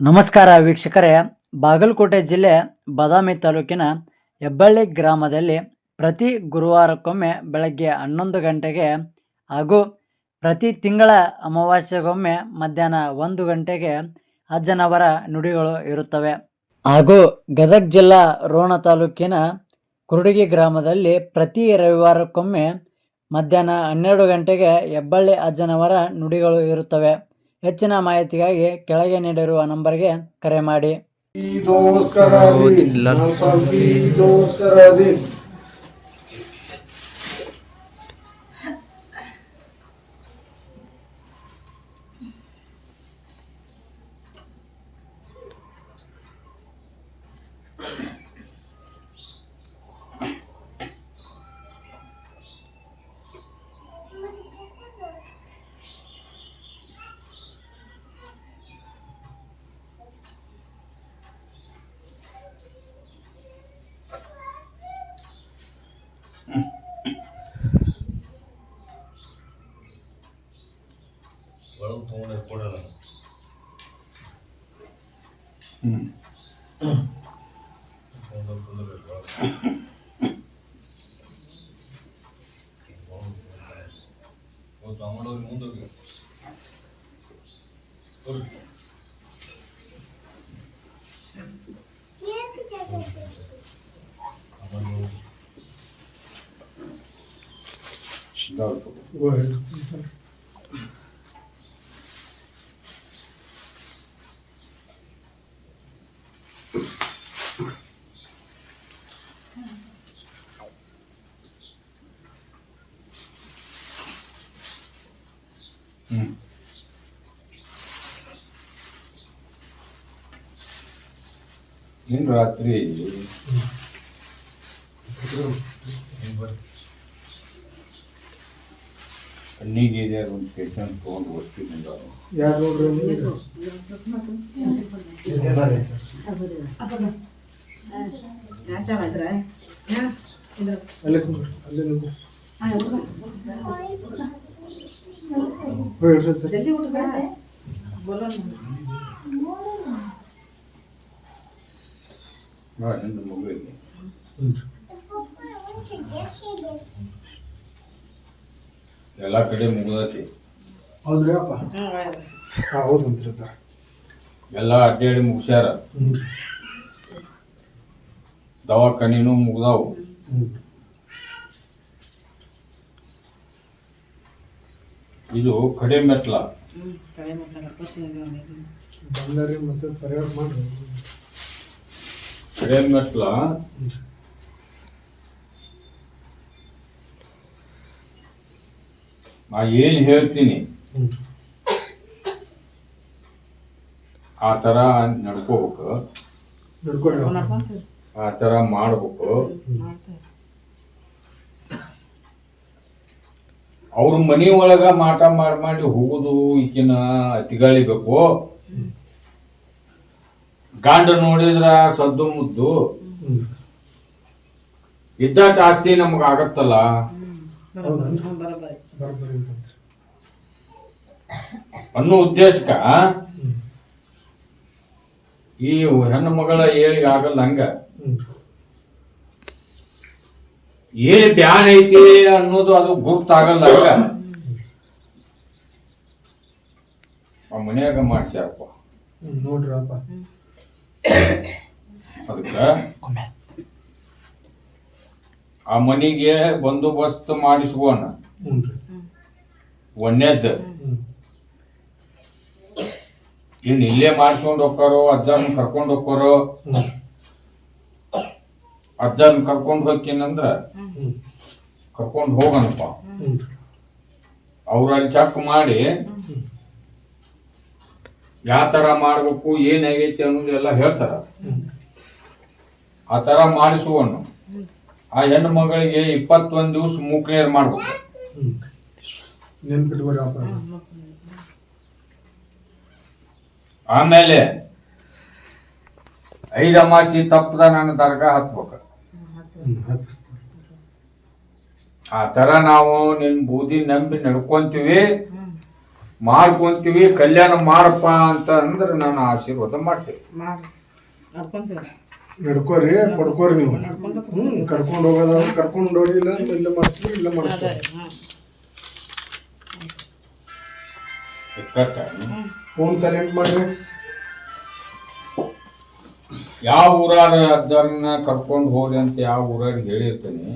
ನಮಸ್ಕಾರ ವೀಕ್ಷಕರೇ, ಬಾಗಲಕೋಟೆ ಜಿಲ್ಲೆ ಬಾದಾಮಿ ತಾಲೂಕಿನ ಹೆಬ್ಬಳ್ಳಿ ಗ್ರಾಮದಲ್ಲಿ ಪ್ರತಿ ಗುರುವಾರಕ್ಕೊಮ್ಮೆ ಬೆಳಗ್ಗೆ 11 ಗಂಟೆಗೆ ಹಾಗೂ ಪ್ರತಿ ತಿಂಗಳ ಅಮಾವಾಸ್ಯೆಗೊಮ್ಮೆ ಮಧ್ಯಾಹ್ನ 1 ಗಂಟೆಗೆ ಅಜ್ಜನವರ ನುಡಿಗಳು ಇರುತ್ತವೆ. ಹಾಗೂ ಗದಗ ಜಿಲ್ಲಾ ರೋಣ ತಾಲೂಕಿನ ಕುರುಡಗಿ ಗ್ರಾಮದಲ್ಲಿ ಪ್ರತಿ ರವಿವಾರಕ್ಕೊಮ್ಮೆ ಮಧ್ಯಾಹ್ನ 12 ಗಂಟೆಗೆ ಹೆಬ್ಬಳ್ಳಿ ಅಜ್ಜನವರ ನುಡಿಗಳು ಇರುತ್ತವೆ. ಹೆಚ್ಚಿನ ಮಾಹಿತಿಗಾಗಿ ಕೆಳಗೆ ನೀಡಿರುವ ನಂಬರ್ಗೆ ಕರೆ ಮಾಡಿ. ಒಳಗೆ ತೊಗೊಂಡು ಕೊಡಲ್ಲ. ತಗೊಂಡೋಗಿ ಮುಂದೋಗಿ ನಿನ್ನ ರಾತ್ರಿ ಕಣ್ಣಿಗೆ ಒಂದು ಪೇಷಂಟ್ ತೊಗೊಂಡು ಓದ್ತೀನಿ. ಯಾರು ನಿನ್ನ ಮಗಳಿಗೆ ಎಲ್ಲ ಕಡೆ ಮುಗಿದತಿ. ಹೌದ್ರಿ ಅಪ್ಪ? ಹೌದಂತ್ರಿ ಸರ್. ಎಲ್ಲ ಅಡ್ಡಾಡಿ ಮುಗಿಸ್ಯಾರ. ದವಾಖಾನಿನೂ ಮುಗ್ದಾವು. ಇದು ಕಡೆ ಮೆಟ್ಲ ಬಂದಾರಿ ಮತ್ತೆ ಪರಿಹಾರ ಮಾಡ್ರಿ. ಕಡೆ ಮೆಟ್ಲ ನಾ ಏನು ಹೇಳ್ತೀನಿ ಆ ಥರ ನಡ್ಕೋಬೇಕು, ಆ ಥರ ಮಾಡ್ಬೇಕು. ಅವ್ರ ಮನಿ ಒಳಗ ಮಾಟ ಮಾಡಿ ಹೋಗುದು ಈಕಿನ ಅತಿಗಾಳಿಬೇಕು. ಗಂಡ ನೋಡಿದ್ರ ಸದ್ದು ಮುದ್ದು ಇದ್ದಾಟ ಆಸ್ತಿ ನಮಗ ಆಗತ್ತಲ್ಲ ಅನ್ನೋ ಉದ್ದೇಶಕ್ಕ ಈ ಹೆಣ್ಣು ಮಗಳ ಏಳಿಗೆ ಆಗಲ್ಲ. ಹಂಗ ಏನ್ ಬ್ಯಾನ್ ಐತಿ ಅನ್ನೋದು ಅದು ಗುರ್ತಾಗಲ್ಲ. ಹಂಗ ಆ ಮನ್ಯಾಗ ಮಾಡ್ಸ್ಯಾರಪ್ಪ ನೋಡ್ರಪ್ಪ. ಅದಕ್ಕ ಆ ಮನಿಗೆ ಬಂದೋಬಸ್ತ್ ಮಾಡಿಸ್ಕೋಣ. ಒಂದೇದ್ದು ಇನ್ ಇಲ್ಲೇ ಮಾಡಿಸ್ಕೊಂಡು ಹೋಗ್ತಾರೋ, ಅಜ್ಜನ್ ಕರ್ಕೊಂಡು ಹೋಗ್ತಾರೋ. ಅಜ್ಜನ್ ಕರ್ಕೊಂಡು ಹೋಗ್ತೀನಂದ್ರ ಕರ್ಕೊಂಡು ಹೋಗಣಪ್ಪ. ಅವ್ರ ಅಲ್ಲಿ ಚೆಕ್ ಮಾಡಿ ಯಾವ ತರ ಮಾಡ್ಬೇಕು, ಏನಾಗೈತಿ ಅನ್ನೋದೆಲ್ಲ ಹೇಳ್ತಾರ. ಆ ತರ ಮಾಡಿಸುವನು. ಆ ಹೆಣ್ಣು ಮಗಳಿಗೆ 21 ದಿವಸ ಮೂಕ್ನೇರ್ ಮಾಡ್ಬೇಕು. ಆಮೇಲೆ 5 ಅಮಾಸಿ ತಪ್ಪದ ನನ್ನ ದರ್ಗಾ ಹತ್ಬೇಕು. ಆ ತರ ನಾವು ನಿನ್ ಬೂದಿ ನಂಬಿ ನಡ್ಕೊಂತೀವಿ. ಮಾಡ್ಕೊಂತೀವಿ, ಕಲ್ಯಾಣ ಮಾಡಪ್ಪ ಅಂತ ಅಂದ್ರೆ ನಾನು ಆಶೀರ್ವಾದ ಮಾಡ್ತೇವೆ. ನಡ್ಕೋರಿ ಪಡ್ಕೋರಿ ನೀವು. ಕರ್ಕೊಂಡು ಹೋಗೋದ ಕರ್ಕೊಂಡು ಹೋಗಿ ಇಲ್ಲ ಇಲ್ಲೇ ಮಾಡಿಸ್ತೀವಿ ಇಲ್ಲೇ ಮಾಡಿಸ್ತೀವಿ. ಫೋನ್ ಸೈಲೆಂಟ್ ಮಾಡ್ರಿ. ಯಾವ ಊರಾರ ಅಜ್ಜಾರನ್ನ ಕರ್ಕೊಂಡು ಹೋಗಿ ಅಂತ ಯಾವ ಊರಾರಿಗೆ ಹೇಳಿರ್ತೇನೆ,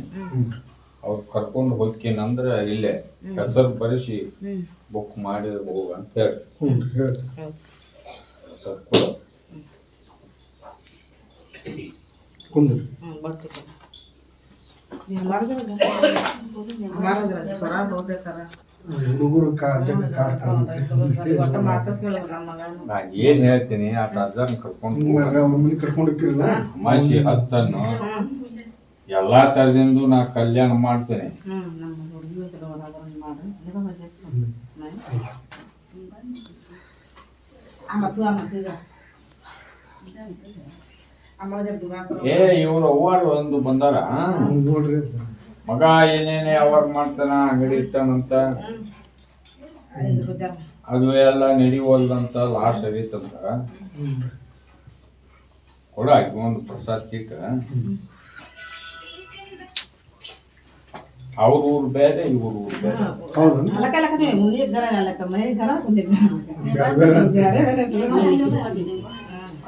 ಅವ್ರು ಕರ್ಕೊಂಡು ಹೋಗ್ತೇನಂದ್ರೆ ಇಲ್ಲೇ ಹೆಸರು ಬರೆಸಿ ಬುಕ್ ಮಾಡಿ ಹೋಗ ಅಂತ ಹೇಳಿ. ಕುಂದ್ರಿ. ಹುಡುಗರು ನಾ ಏನ್ ಹೇಳ್ತೀನಿ ಆ ಅಜ್ಜಾರನ್ನ ಕರ್ಕೊಂಡು ಹೋಗಿರಲ್ಲ. ಅಮಾಸಿ ಹತ್ತನ್ನು ಎಲ್ಲಾ ತರದಿಂದ ನಾ ಕಲ್ಯಾಣ ಮಾಡ್ತೇನೆ. ಇವ್ರು ಅವ್ವಾರು ಒಂದು ಬಂದಾರ, ನೋಡ್ರಿ ಮಗ ಏನೇನೆ ಅವಾಗ್ ಮಾಡ್ತಾನ, ಅಂಗಡಿ ಇಟ್ಟಾನಂತ, ಅದು ಎಲ್ಲ ನಡಿವಲ್ದಂತ, ಲಾಸ್ ಆಗೈತಂತ. ಕೊಡ ಒಂದು ಪ್ರಸಾದ್ ಚೀಟ. ಅವ್ರ ಊರು ಬೇರೆ, ಇವ್ರ ಊರು ಬೇರೆ.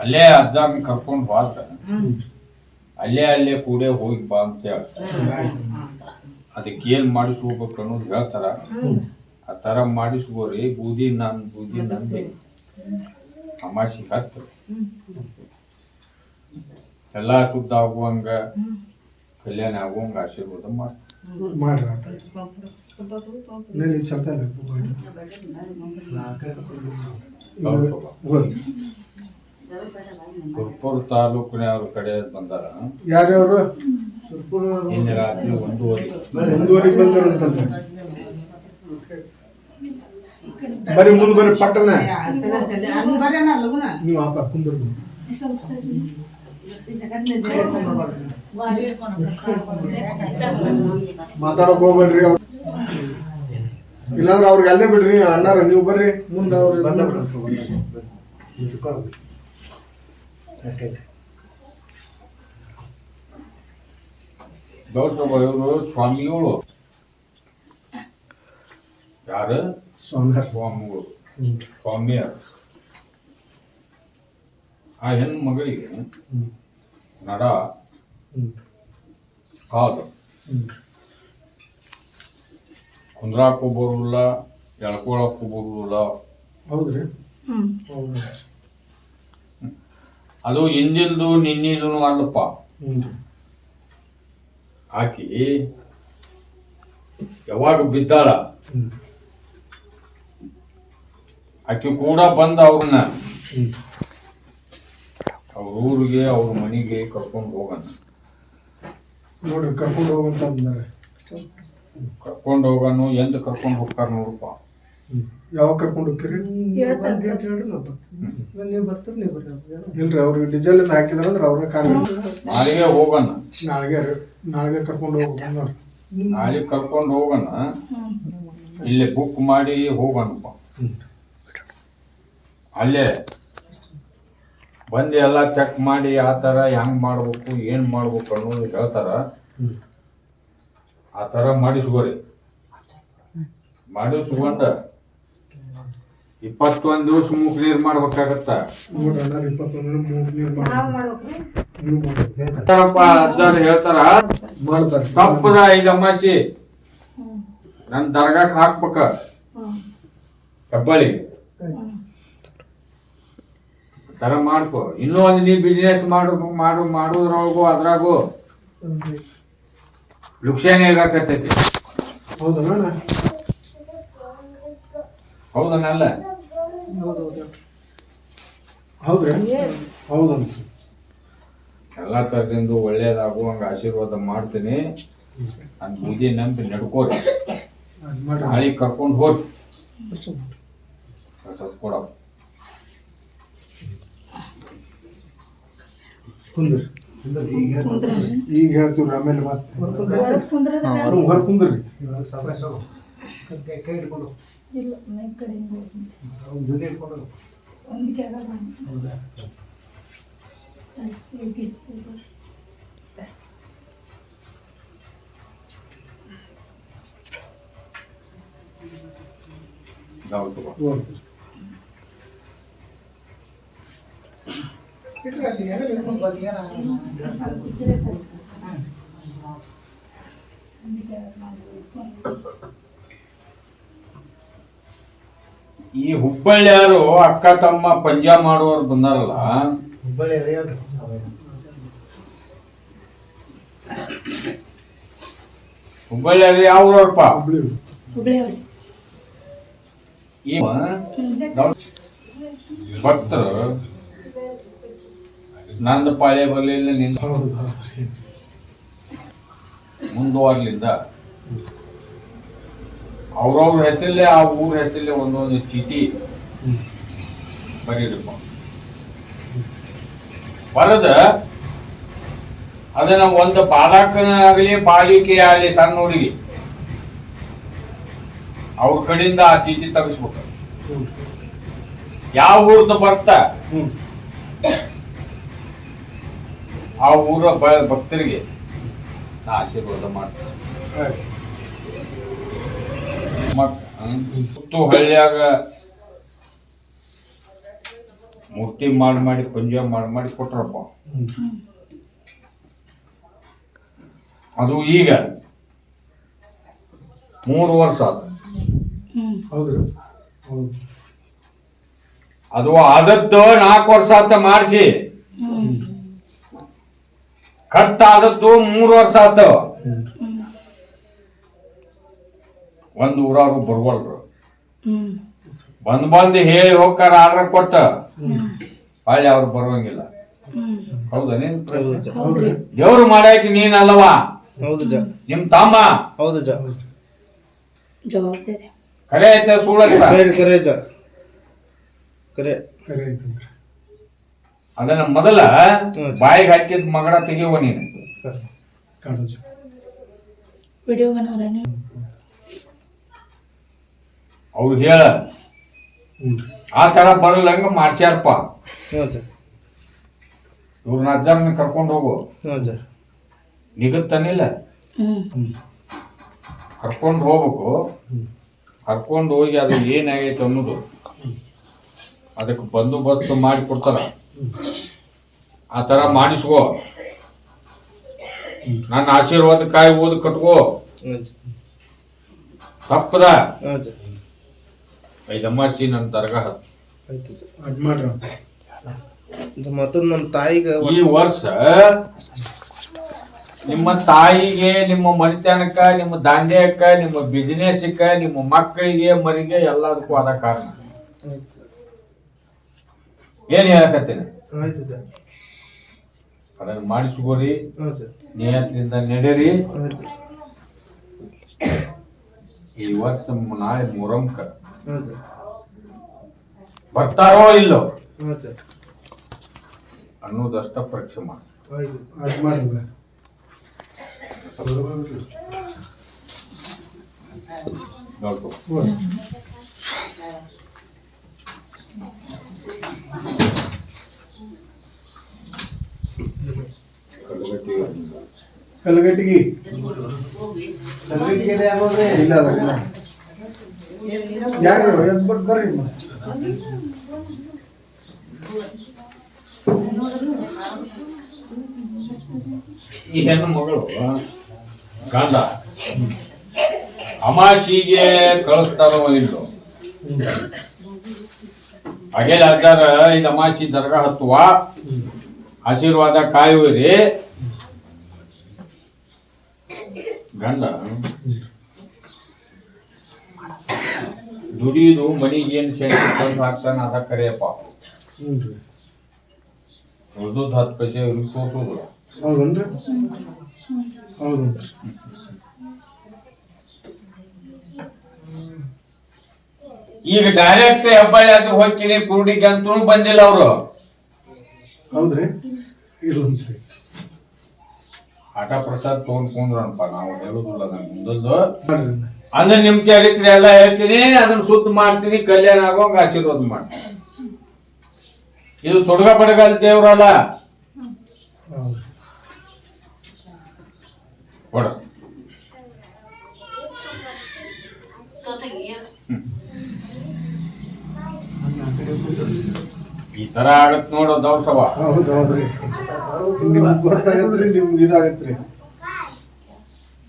ಅಲ್ಲೇ ಅಜ್ಜಾರನ್ನ ಕರ್ಕೊಂಡು ಹೋದ, ಅಲ್ಲೇ ಕೂಡೆ ಹೋಗಿ ಬಾ ಅಂತ ಹೇಳ. ಅದಕ್ಕೆ ಏನ್ ಮಾಡಿಸ್ಕೋಬೇಕು ಅನ್ನೋದು ಹೇಳ್ತಾರ. ಆ ತರ ಮಾಡಿಸ್ಕೋರಿ. ಬೂದಿ ನಂಬಿ ಅಮಾಸಿ ಹತ್ತ ಎಲ್ಲಾ ಶುದ್ಧ ಆಗುವಂಗ, ಕಲ್ಯಾಣ ಆಗುವಂಗ ಆಶೀರ್ವಾದ ಮಾಡ್ರಿ. ಸುರ್ಪುರ ತಾಲೂಕಿನವ್ರ ಕಡೆ ಬಂದಾರ. ಯಾರ್ಯಾರು? ನಿನ್ನೆ ರಾತ್ರಿ 1:30 ಬಂದರು ಅಂತಂದ್ರೆ ಬರೀ ಮುಂದೆ ಬರ್ರಿ ಪಟ್ಟಣ. ನೀವು ಆಪ ಕುಂದ್ರು ಮಾತಾಡಕ್ ಹೋಗ್ಬೇಡ್ರಿ. ಇಲ್ಲಾಂದ್ರೆ ಅವ್ರಿಗೆ ಅಲ್ಲೇ ಬಿಡ್ರಿ. ಅಣ್ಣಾರ ನೀವು ಬರ್ರಿ ಮುಂದೆ. ಅವ್ರು ಇವರು ಸ್ವಾಮಿಗಳು. ಯಾರು? ಸ್ವಾಮಿಗಳು, ಸ್ವಾಮಿಯರ್. ಆ ಹೆಣ್ಣು ಮಗಳಿಗೆ ನಡ, ಕಾದು, ಕುಂದ್ರಾಕು ಬರುಲ್ಲ, ಎಳ್ಕೊಳಕ್ಕೂ ಬರುಲ್ಲ. ಹೌದ್ರಿ. ಅದು ಹಿಂದಿಂದು ನಿನ್ನಿದು ಅಲ್ಲಪ್ಪ. ಆಕಿ ಯಾವಾಗ ಬಿದ್ದಾಳ, ಆಕಿ ಕೂಡ ಬಂದ ಅವ್ರನ್ನ ಅವ್ರ ಊರಿಗೆ, ಅವ್ರ ಮನೆಗೆ ಕರ್ಕೊಂಡು ಹೋಗೋಣ. ನೋಡ್ರಿ ಕರ್ಕೊಂಡು ಹೋಗಂತ ಅಂದಾರೆ. ಕರ್ಕೊಂಡು ಹೋಗೋಣ. ಎಂತ ಕರ್ಕೊಂಡು ಹೋಗ್ತಾರ ನೋಡಪ್ಪ. ಯಾವಾಗ ಕರ್ಕೊಂಡು ಹೋಗ್ತೀರಿ? ಇಲ್ರಿ ಅವ್ರಿಗೆ ಡೀಸೆಲ್ ಇಂದ ಹಾಕಿದಾರಂದ್ರೆ ಅವ್ರ ಕಾರ್ ನಾಳೆಗೆ ಹೋಗೋಣ. ನಾಳೆಗೆ ಕರ್ಕೊಂಡು ಹೋಗೋಣ. ನಾಳೆ ಕರ್ಕೊಂಡು ಹೋಗೋಣ. ಇಲ್ಲೇ ಬುಕ್ ಮಾಡಿ ಹೋಗೋಣಪ್ಪ. ಅಲ್ಲೇ ಬಂದು ಎಲ್ಲ ಚೆಕ್ ಮಾಡಿ ಆ ಥರ ಹೆಂಗ್ ಮಾಡ್ಬೇಕು, ಏನ್ ಮಾಡ್ಬೇಕು ಅನ್ನೋದು ಹೇಳ್ತಾರ. ಆ ಥರ ಮಾಡಿಸ್ಕೋರಿ. ಮಾಡಿಸ್ಕೊಂಡ 21 ದಿವಸ ಮೂಕ್ ನೀರ್ ಮಾಡ್ಬೇಕಾಗತ್ತ. ಅಜ್ಜಾರ ಹೇಳ್ತಾರ, ತಪ್ಪದ ಈಗ ಅಮಾಸಿ ನನ್ ದರ್ಗಾಕ್ ಹಾಕ್ಬೇಕ ಹೆಬ್ಬಳ್ಳಿ ತರ ಮಾಡ್ಕೊ. ಇನ್ನೂ ಒಂದು ನೀ ಬಿಸ್ನೆಸ್ ಮಾಡುದ್ರೊಳಗು ಅದ್ರಾಗು ಲುಕ್ಷಾನೆ ಇರಾಕತ್ತೈತಿ. ಹೌದನಲ್ಲ? ಹೌದ್ರಿ. ಹೌದಂತ ಎಲ್ಲಾ ತರದಿಂದ ಒಳ್ಳೇದಾಗುವಂಗ ಆಶೀರ್ವಾದ ಮಾಡ್ತೀನಿ. ನನ್ ಬುದ್ಧಿ ನಂಬಿ ನಡ್ಕೋರಿ. ನಾಳೆ ಕರ್ಕೊಂಡು ಹೋಗಿ ಕೊಡ. ಕುಂದ್ರಿ. ಈಗ ಹೇಳ್ತೀವ್ರಿ. ಆಮೇಲೆ ಮತ್ತೆ ಹೊರ ಕುಂದ್ರಿ. ಇಲ್ಲ ಮೈ ಕಡೆಯಿಂದ ಹೋಗ್ತೀನಿ. ಅವ್ನ್ ಜೊತೆ ಇಟ್ಕೊಂಡು ಒಂದಕ್ಕೆ ಆಗಲ್ಲ. ಹೌದಾ ಹೋಗ್ತೀರಿ ಈ ಹುಬ್ಬಳ್ಳಿಯವರು ಅಕ್ಕ ತಮ್ಮ ಪಂಜಾ ಮಾಡುವವ್ರು ಬಂದಾರಲ್ಲ, ಹುಬ್ಬಳ್ಳಿ ಹರಿಯಾಣ ಹುಬ್ಬಳ್ಳಿಯವರು ಯಾವ ಊರವ್ರಪ್ಪ? ಹುಬ್ಬಳ್ಳಿ ಹುಬ್ಳಿಯವ್ರಿ. ಈ ಭಕ್ತರು ನಂದು ಪಾಳೆ ಬರಲಿಲ್ಲ, ನಿಂದ ಹೌದು ಮುಂದುವರ್ಲಿಂದ ಅವ್ರವ್ರ ಹೆಸರಲ್ಲೇ ಆ ಊರ ಹೆಸರಲ್ಲೇ ಒಂದೊಂದು ಚೀಟಿ ಬರೀರಪ್ಪ. ಬರದ ಅದನ್ನ ಒಂದು ಬಾಲಕನ ಆಗಲಿ ಬಾಲಿಕೆ ಆಗಲಿ ಸಣ್ಣ ಹುಡುಗಿ ಅವ್ರ ಕಡೆಯಿಂದ ಆ ಚೀಟಿ ತೆಗಿಸ್ಬೇಕು. ಯಾವ ಊರ್ದು ಬರ್ತ ಆ ಊರ ಭಕ್ತರಿಗೆ ನಾ ಆಶೀರ್ವಾದ ಮಾಡ್ತೀನಿ. ಸುತ್ತು ಹಳ್ಳಿಯಾಗ ಮೂರ್ತಿ ಮಾಡಿ ಪಂಜ ಮಾಡಿ ಕೊಟ್ರಪ್ಪ. ಅದು ಈಗ 3 ವರ್ಷ ಆದ. ಹೌದ್ರಿ ಹೌದು ಅದು ಆದದ್ದು 4 ವರ್ಷ ಆತ ಮಾಡಿಸಿ, ಕಟ್ ಆದದ್ದು 3 ವರ್ಷ ಆತ. ಒಂದು ಊರವ್ರು ಬರ್ವಲ್ರು, ಬಂದ್ ಹೇಳಿ ಹೋಗ್ತಾರ, ಆರ್ಡರ್ ಕೊಟ್ಟ ಹೊಳ್ಳಿ ಅವ್ರು ಬರುವಂಗಿಲ್ಲ. ಹೌದಾ? ನೀನ್ ದೇವ್ರು ಮಾಡ್ಯಾಕಿ ನೀನ್ ಅಲ್ಲವಾ? ಹೌದು ನಿಮ್ ತಮ್ಮ ಹೌದು ಜವಾಬ್ದಾರಿ ಕರೆ ಐತೆ ಸುಳ್ಳ ಕರೆ ಕರೆ ಐತಂದ್ರಿ ಅದನ್ನ ಮೊದಲ ಬಾಯಿಗೆ ಹಾಕಿದ್ ಮಗಡ ತೆಗಿಯುವ ನೀನು. ಕಾಳಜಿ ವಿಡಿಯೋ ಬನವರ ನೀವು ಅವ್ರು ಹೇಳ ಆ ತರ ಬರಲಂಗ ಮಾಡ್ಸ್ಯಾರಪ್ಪ. ಇವ್ರನ್ನ ಅಜ್ಜಾರನ್ನ ಕರ್ಕೊಂಡು ಹೋಗು, ನಿಗುತ್ತಾನಿಲ್ಲ ಕರ್ಕೊಂಡು ಹೋಗ್ಬೇಕು. ಕರ್ಕೊಂಡು ಹೋಗಿ ಅದು ಏನಾಗೈತೆ ಅನ್ನೋದು ಅದಕ್ಕೆ ಬಂದೋಬಸ್ತ್ ಮಾಡಿ ಕೊಡ್ತಾರ. ಆ ತರ ಮಾಡಿಸ್ಕೋ, ನನ್ನ ಆಶೀರ್ವಾದ ಕಾಯಿ ಓದ್ ಕಟ್ಕೋ. ತಪ್ಪದ 5 ಅಮಾಸಿ ನನ್ನ ದರ್ಗಾ ಅದ್ ಮಾಡ್ರಿ ಮತ್ತೊಂದು ನಮ್ಮ ತಾಯಿಗೆ ಈ ವರ್ಷ ನಿಮ್ಮ ತಾಯಿಗೆ, ನಿಮ್ಮ ಮನೆತನಕ್ಕ, ನಿಮ್ಮ ದಾಂಡ್ಯಕ್ಕ, ನಿಮ್ಮ ಬಿಸಿನೆಸ್ಕ, ನಿಮ್ಮ ಮಕ್ಕಳಿಗೆ, ಮರಿಗೆ ಎಲ್ಲದಕ್ಕೂ ಅದ ಕಾರಣ. ಏನ್ ಹೇಳಕತ್ತೇನೆ ಅದನ್ನ ಮಾಡಿಸ್ಕೋರಿ, ನಿಯತ್ರಿಂದ ನಡೆರಿ. ಈ ವರ್ಷ ನಾಳೆ ಮೊಹರಂಕ ಬರ್ತಾರೋ ಇಲ್ಲೋ ಅನ್ನೋದಷ್ಟ ಪರೀಕ್ಷೆ ಮಾಡಿ. ಅದ್ ಮಾಡ್ರಿ ನೋಡ್ಕೊ. ಕಲ್ಗಟ್ಟಿಗೆ ಇಲ್ಲ ಯಾರು ಬರ್ರಿ ಈ ಹೆಣ್ಣು ಮಗಳು ಗಂಡ ಅಮಾಶಿಗೆ ಕಳಿಸ್ತಾರೋ ಇಲ್ಲೋ ಹಾಗೇಲಿ ಅಜ್ಜಾರ ಇದು ಅಮಾಶಿ ದರ್ಗಾ ಹತ್ತುವ ಆಶೀರ್ವಾದ ಕಾಯುವಿರಿ. ಗಂಡ ದುಡಿಯುದು ಮನಿಗೇನು ಸೆಂಟ್ರಿ ತಂದು ಹಾಕ್ತಾನ ಅದ ಕರೆಯಪ್ಪ. ಉಳ್ದದ್ದು 10 ಪೈಸೆ ಇವ್ರಿಗೆ ತೋರ್ಸೋದು. ಹೌದನ್ರಿ ಹೌದನ್ರಿ ಈಗ ಡೈರೆಕ್ಟ್ ಹೆಬ್ಬಳ್ಳಿ ಅದು ಹೋಗ್ತೀನಿ ಕುರುಡಿಗೆ ಅಂತೂ ಬಂದಿಲ್ಲ ಅವರು. ಹೌದ್ರಿ ಇರ್ಲಂತ್ರಿ ಆಟ ಪ್ರಸಾದ್ ತಗೊಂಡ್ ಕುಂದ್ರನಪ್ಪ, ನಾವು ಹೇಳುದಿಲ್ಲ ನಂಗೆ ಮುಂದದ್ದು. ಅಂದ್ರೆ ನಿಮ್ ಚರಿತ್ರೆ ಎಲ್ಲ ಹೇಳ್ತೀನಿ, ಅದನ್ನ ಸುದ್ದ ಮಾಡ್ತೀನಿ, ಕಲ್ಯಾಣ ಆಗೋಂಗ ಆಶೀರ್ವಾದ ಮಾಡ್ತೀನಿ. ಇದು ತೊಡಗ ಬಡಗಲ್ ದೇವ್ರಲ್ಲ. ಹೌದು. ಕೊಡ. ಈ ತರ ಆಗತ್ ನೋಡು ದೌಸವ. ಹೌದು ಹೌದ್ರಿ, ನಿಮ್ಗೆ ಗೊತ್ತಾಗತ್ರಿ, ನಿಮ್ಗೆ ಇದಾಗತ್ರಿ.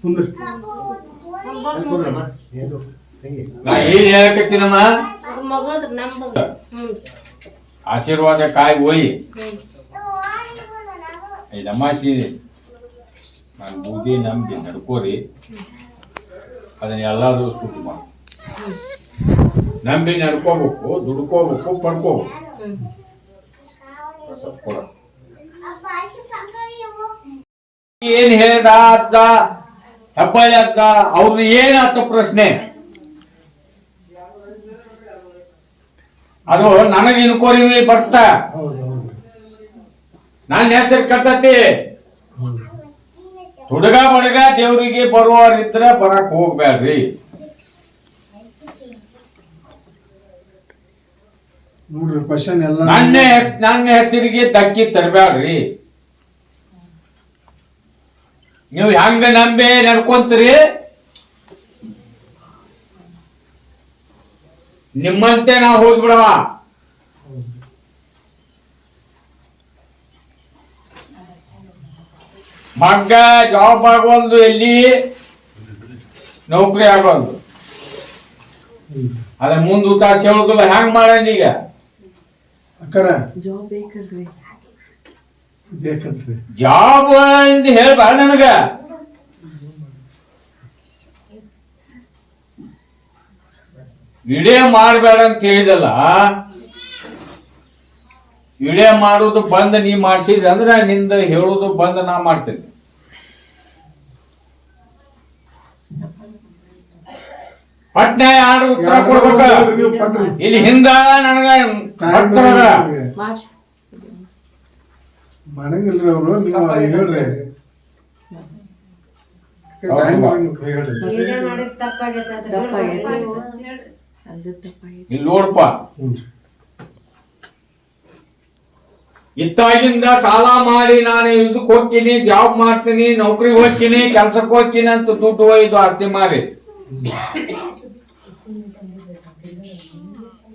ಕುಂದ್ರಿ. ನಾ ಏನ್ ಹೇಳಕತ್ತೀನಮ್ಮ, ಆಶೀರ್ವಾದ ಕಾಯಿ ಹೋಯಿ ಐದಮ್ಮಾಸಿ ನಾನು ಬೂದಿ ನಂಬಿ ನಡ್ಕೋರಿ, ಅದನ್ನ ಎಲ್ಲಾದ್ರೂ ಸುದ್ದಿ ಮಾಡಿ ನಂಬಿ ನಡ್ಕೋಬೇಕು, ದುಡ್ಕೋಬೇಕು, ಪಡ್ಕೋಬೇಕು. ಕೊಡ. ಏನ್ ಹೇಳ್ದ ಅಜ್ಜ, ಹೆಬ್ಬಳ್ಳಿ ಅಜ್ಜ, ಅವ್ರದ್ದು ಏನಾಯ್ತು ಪ್ರಶ್ನೆ? ಅದು ನನಗೆ ಇನ್ಕೋರಿ ಬರ್ತಾ, ಹೌದು ಹೌದು ನನ್ನ ಹೆಸರು ಕಟ್ಟತಿ. ಹುಡುಗ ಬಡಗ ದೇವ್ರಿಗೆ ಬರುವವರಿದ್ರ ಬರಕ್ ಹೋಗ್ಬೇಡ್ರಿ. ನೋಡ್ರಿ ಕ್ವಶನ್ ಎಲ್ಲ ನನ್ನ ಹೆಸರಿಗೆ ಧಕ್ಕಿ ತರಬೇಡ್ರಿ. ನೀವು ಹೆಂಗ ನಂಬಿ ನಡ್ಕೊಂತೀರಿ, ನಿಮ್ಮಂತೆ ನಾವು ಹೋಗ್ಬಿಡವ. ಮಗ್ಗ ಜಾಬ್ ಆಗೋದು, ಎಲ್ಲಿ ನೌಕರಿ ಆಗೋದು, ಅದ ಮುಂದ್ ಉತ್ತಾಸ ಹೇಳುದಿಲ್ಲ. ಹೆಂಗ್ ಮಾಡೀಗ ಅಕ್ಕರ ಜಾಬ್ ಬೇಕಲ್ರಿ, ಬೇಕಂತ್ರಿ. ಜಾಬ್ ಅಂತ ಹೇಳ್ಬಾರ ನನಗ. ವಿಡಿಯೋ ಮಾಡಬೇಡ ಅಂತ ಹೇಳಿದಲ್ಲ. ವಿಡಿಯೋ ಮಾಡುದು ಬಂದ್ ನೀ ಮಾಡ್ಸಿದ ಅಂದ್ರೆ ನಿಂದ ಹೇಳುದು ಬಂದ್ ನಾ ಮಾಡ್ತೇನೆ. ಪಟ್ನೆ ಯಾರು ಉತ್ತರ ಕೊಡ್ಬೇಕ. ನೀವು ಪಟ್ರಿ. ಇಲ್ಲಿ ಹಿಂದ ನನಗ ಭಕ್ತರದ ಮಾಡ್ರಿ. ಮಾಡಂಗಿಲ್ರಿ ಅವ್ರು, ನೀವು ಹೇಳ್ರಿ. ಟೈಮ್ ಹೇಳ್ರಿ. ತಪ್ಪಾಗೈತಿ ಅಂದ್ ತಪ್ಪಾಗೈತಿ. ಇಲ್ಲಿ ನೋಡಪ್ಪ, ಹ್ಞೂನ್ರಿ. ಇತ್ತಾಗಿಂದ ಸಾಲ ಮಾಡಿ ನಾನು ಇದಕ್ಕೆ ಹೋಗ್ತೀನಿ, ಜಾಬ್ ಮಾಡ್ತೀನಿ, ನೌಕರಿಗೆ ಹೋಗ್ತೀನಿ, ಕೆಲ್ಸಕ್ಕೆ ಹೋಗ್ತೀನಿ ಅಂತ ದುಡ್ಡು ಒಯ್ದು ಆಸ್ತಿ ಮಾರಿ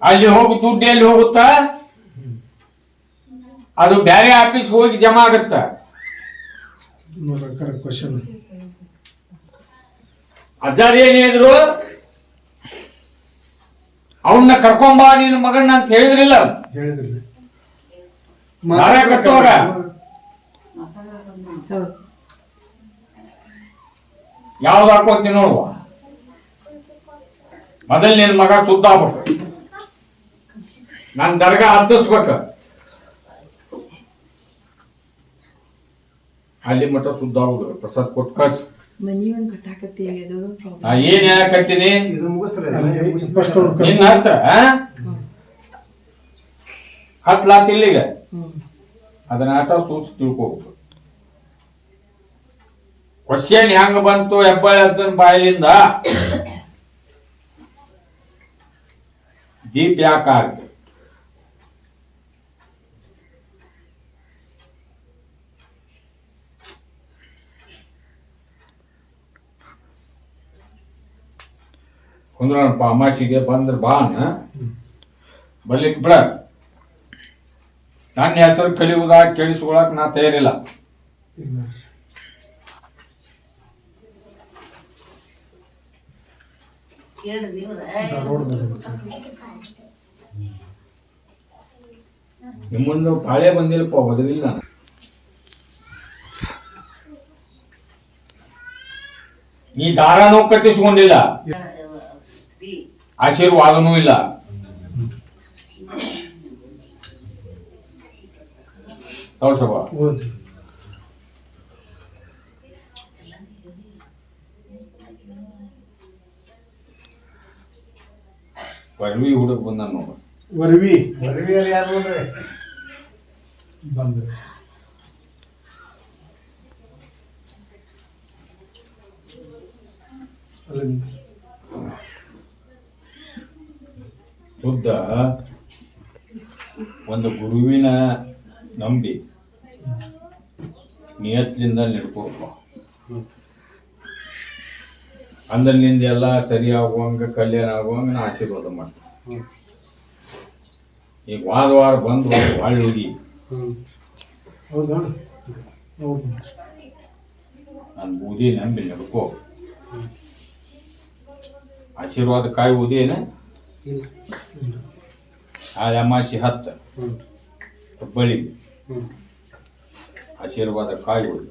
ಅಲ್ಲಿ ಹೋಗಿ ದುಡ್ಡು ಎಲ್ಲಿ ಹೋಗುತ್ತ? ಅದು ಬೇರೆ ಆಫೀಸ್ ಹೋಗಿ ಜಮಾ ಆಗುತ್ತ. ನೋಡ್ರಿ ಅಕ್ಕರ ಕ್ವಶನ್ ಅಜ್ಜಾರ್ ಏನ್ ಹೇಳಿದ್ರು? ಅವನ್ನ ಕರ್ಕೊಂಬಾ ನಿನ್ನ ಮಗನ್ನ ಅಂತ ಹೇಳಿದ್ರಿಲ್ಲ. ಹೇಳಿದ್ರಿ. ದಾರ ಕಟ್ಟೋರ ಹೌದು. ಯಾವ್ದು ಹಾಕೋತಿ ನೋಡುವ. ಮೊದಲ್ ನಿನ್ ಮಗ ಸುದ್ದ ಆಗ್ಬೇಕು, ನನ್ ದರ್ಗಾ ಹತ್ತಿಸ್ಬೇಕ. ಅಲ್ಲಿ ಮಟ್ಟ ಸುದ್ದ ಆಗುದು. ಪ್ರಸಾದ್ ಕೊಟ್ಟು ಕಳ್ಸಿ. ಮನಿ ಒಂದ್ ಕಟ್ಟಾಕತ್ತೀವಿ, ಅದೊಂದು ಪ್ರಾಬ್ಲಮ್. ನಾ ಏನ್ ಹೇಳಕತ್ತೀನಿ ನಿನ್ನ ಹತ್ರ ಹತ್ಲಾತಿಲ್ಲ. ಈಗ ಅದನ್ನ ಆಟ ಸೂಚಿ ತಿಳ್ಕೋಬೇಕು. ಕ್ವಶನ್ ಹೆಂಗ ಬಂತು ಹೆಬ್ಬಾಳಿ ಅಜ್ಜನ ಬಾಯಲಿಂದ? ದೀಪ ಯಾಕಾರ? ಕುಂದ್ರಪ್ಪ, ಅಮಾಸಿಗೆ ಬಂದ್ರ ಬಾನ ಬರ್ಲಿಕ್ ಬಿಡ. ನನ್ನ ಹೆಸರು ಕಲಿಯುವುದಾಗ ಕೇಳಿಸ್ಕೊಳಕ್ ನಾ ತಯಾರಿಲ್ಲ. ನಿಮ್ಮನ್ನು ಬಾಳೆ ಬಂದಿಲ್ಲಪ್ಪ, ಬದಲಿಲ್ಲ. ನೀ ದಾರನೂ ಕಟ್ಟಿಸ್ಕೊಂಡಿಲ್ಲ, ಆಶೀರ್ವಾದನೂ ಇಲ್ಲ. ತೋರ್ಸವ ವರ್ವಿ ಹುಡುಗ ಬಂದ ನೋಡ. ವರ್ವಿ ಬಂದ್ರಿ. ಅಲ್ಲಿ ಶುದ್ಧ ಒಂದು ಗುರುವಿನ ನಂಬಿ ನಿಯತ್ಲಿಂದ ನಡ್ಕೋಬೇಕು. ಅಂದ್ರೆ ನಿಂದ ಎಲ್ಲ ಸರಿ ಆಗುವಂಗ ಕಲ್ಯಾಣ ಆಗುವಂಗ ನಾ ಆಶೀರ್ವಾದ ಮಾಡ್ತೀನಿ. ಈಗ ವಾರ ಬಂದು ಹೊಳ್ಳಿ ಹೋಗಿ ಹೌದಾ? ಹೌದು. ನಾನು ಬೂದಿ ನಂಬಿ ನಡ್ಕೋ. ಆಶೀರ್ವಾದ ಕಾಯಿ ಬೂದಿ ಏನ ಆ ಅಮಾಸಿ 10 ಹುಬ್ಬಳ್ಳಿಗೆ ಆಶೀರ್ವಾದ ಕಾಯಿ ಬೂದಿ.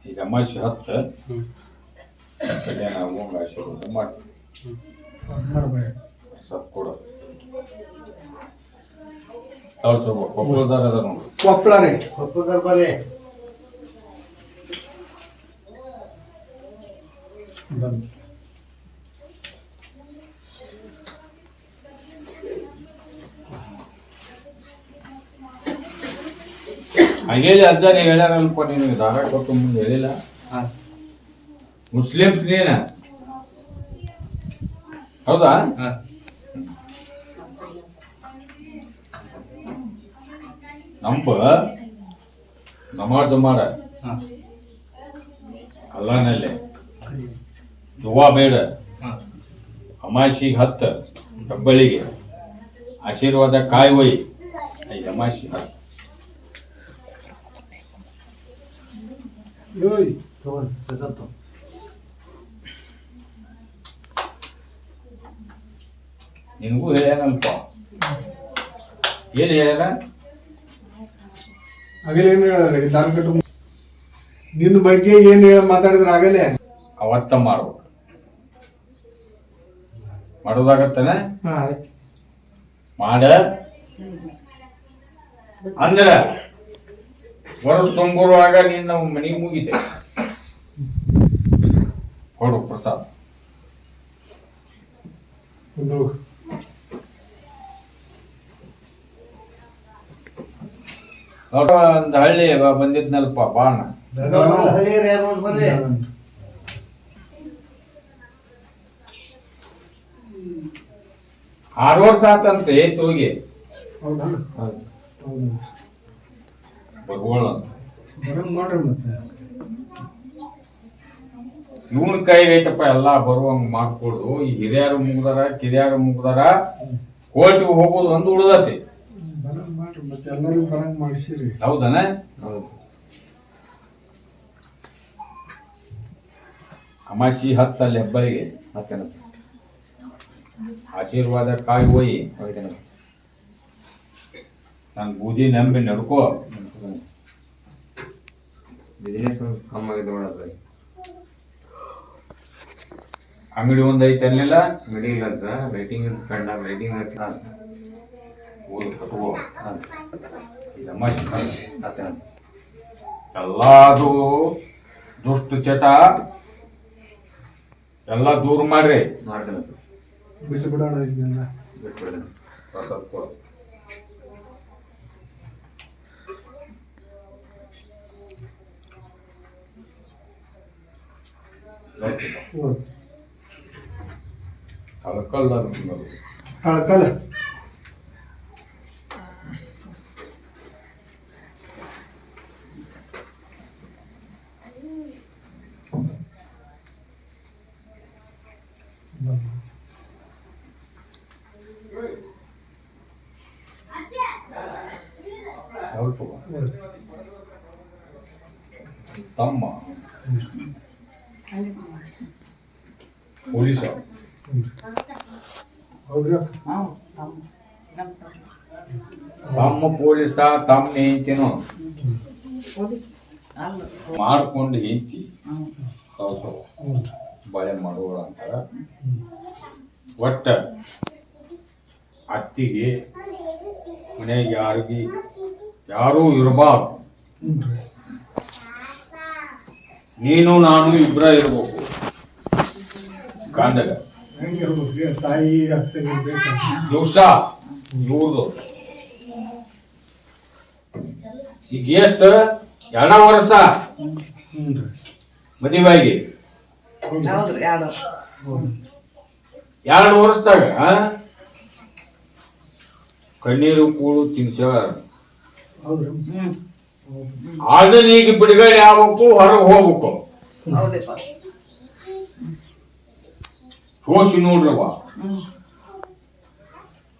ಈಗ ಅಮಾಸಿ 10 ಕಲ್ಯಾಣ ಆಗುವಂಗ ಆಶೀರ್ವಾದ ಮಾಡ್ತೀನಿ. ಸ್ವಲ್ಪ ಕೊಡ ಕೊಪ್ಪಳದಾರ ಅದ ನೋಡಿ. ಕೊಪ್ಪಳ ರೀ. ಕೊಪ್ಪಳದವ್ರು ಬರ್ರಿ. ಬಂದು ಹಾಗೇಲಿ ಅಜ್ಜ ನೀವು ಹೇಳ್ಯಾರಲ್ಪ, ನಿನಗೆ ದಾರ ಕೊಟ್ಟು ಮುಂದೆ ಹೇಳಿಲ್ಲ. ಮುಸ್ಲಿಮ್ಸ್ ನೀನ ಹೌದಾ? ನಂಬ ನಮಾಜ್ ಮಾಡ ಅಲ್ಲಾನಲ್ಲೇ ದುವಾ ಬೇಡ. ಅಮಾಸಿಗೆ 10 ಹೆಬ್ಬಳ್ಳಿಗೆ ಆಶೀರ್ವಾದ ಕಾಯಿ ಒಯ್ಯಿ. ಐದು ಅಮಾಸಿ 10 ನಿನಗೂ ಹೇಳ್ಯಾನಲ್ಪ. ಏನ್ ಹೇಳ್ಯಾನ? ಆಗಲೇ ಏನು ಹೇಳಿದ್ರೆ ದಾನ ಕಟ್ಟು ನಿನ್ನ ಬಗ್ಗೆ ಏನು ಮಾತಾಡಿದ್ರೆ ಆಗಲೇ ಅವತ್ತ ಮಾಡ್ಬೇಕು. ಮಾಡೋದಾಗತ್ತನ ಮಾಡ ಅಂದ್ರ ವರ್ಷ ತುಂಬುವಾಗ ನಿನ್ನ ಮನೆಗೆ ಮುಗಿತೆ ಕೊಡು ಪ್ರಸಾದ. ಒಂದು ಒಂದು ಹಳ್ಳಿ ಬಂದಿದ್ನಲ್ಪ ಬಾಣ. ಹಳ್ಳಿಯರು ಯಾರು ನೋಡಿ ಬರ್ರಿ. 6 ವರ್ಷ ಆತಂತೆ ಏತ್ ಹೋಗಿ ಹೌದಾ? ಹೌದು. ಬರ್ಗೋಳ ಬರಂಗ್ ಮಾಡ್ರಿ ಮತ್ತೆ. ಇವನ್ ಕೈಗೆ ಐತಪ್ಪ ಎಲ್ಲಾ ಬರುವಂಗ ಮಾಡ್ಕೊಡು. ಈ ಹಿರಿಯರು ಮುಗ್ದಾರ ಕಿರಿಯರು ಮುಗ್ದಾರ ಕೋರ್ಟಿಗೆ ಹೋಗೋದು ಒಂದು ಉಳ್ದತಿ. ಬರಂಗ್ ಮಾಡ್ರಿ ಮತ್ತೆ, ಎಲ್ಲರಿಗೂ ಬರಂಗ್ ಮಾಡಿಸಿರಿ. ಹೌದನ? ಅಮಾಸಿ 10 ಅಲ್ಲಿ ಹೆಬ್ಬಳಿಗೆ ಆಶೀರ್ವಾದ ಕಾಯಿ ಹೋಯಿ. ನಾನು ಬೂದಿ ನಂಬಿ ನಡ್ಕೋ. ಬಿಸಿನೆಸ್ ಕಮ್ಮಾಗಿದೆ ನೋಡೋದು. ಅಂಗಡಿ ಒಂದ್ ಐತೆ ಅಲ್ಲಿಲ್ಲ ಮಿಡಿಲ್ ಅಂತ ಲೈಟಿಂಗ್ ಕಂಡ ಲೈಟಿಂಗ್ ಓದು ಕಟ್ಕೋ. ಇದು ಅಮಾಸಿ 10 ಎಲ್ಲಾದು ದುಷ್ಟ ಚಟ ಎಲ್ಲ ದೂರ ಮಾಡ್ರಿ. ಮಾಡ್ತೇನೆ ಸರ್, ಬಿಟ್ಟು ಬಿಡೋಣ ಇದನ್ನೆಲ್ಲ. ಬಿಟ್ಬಿಡ್ತೇನೆ. ಪ್ರಸಾದ ಕೊಡು. ಹೌದು. ತಳಕಲ್ಲ ತಳಕಲ್ ತಮ್ಮ ಪೊಲೀಸ ಹೌದ್ರಿ. ತಮ್ಮ ಪೊಲೀಸ ತಮ್ಮ ಹೆಂಡ್ತಿನೋ ಮಾಡ್ಕೊಂಡು ಹೆಂಡ್ತಿ ಕಳ್ಸೋ ಬಳೆ ಮಾಡುವ ಅಂತಾರ. ಒಟ್ಟ ಅತ್ತಿಗೆ ಮನೆಗೆ ಯಾರೂ ಇರಬಾರ್ದು. ನೀನು ನಾನು ಇಬ್ಬರ ಇರ್ಬೇಕು ಗಂಡಗ. ಹೆಂಗಿರ್ಬೇಕ್ರಿ ತಾಯಿ ಅತ್ತೆಗೆ ಬೇಕು. ದಿವಸ ಇವ್ರದು ಈಗ ಎಷ್ಟು 2 ವರ್ಷ ಮದುವೆಯಾಗಿ. ಹೌದು. 2 ವರ್ಷದಾಗ ಕಣ್ಣೀರು ಕೂಳು ತಿನ್ಸ್ಯಾಳ. ಹೌದ್ರಿ ಅದನ್ನ ಈಗ ಬಿಡುಗಡೆ ಆಗ್ಬೇಕು, ಹೊರಗೆ ಹೋಗ್ಬೇಕು. ಸೋಸಿ ನೋಡ್ರವ,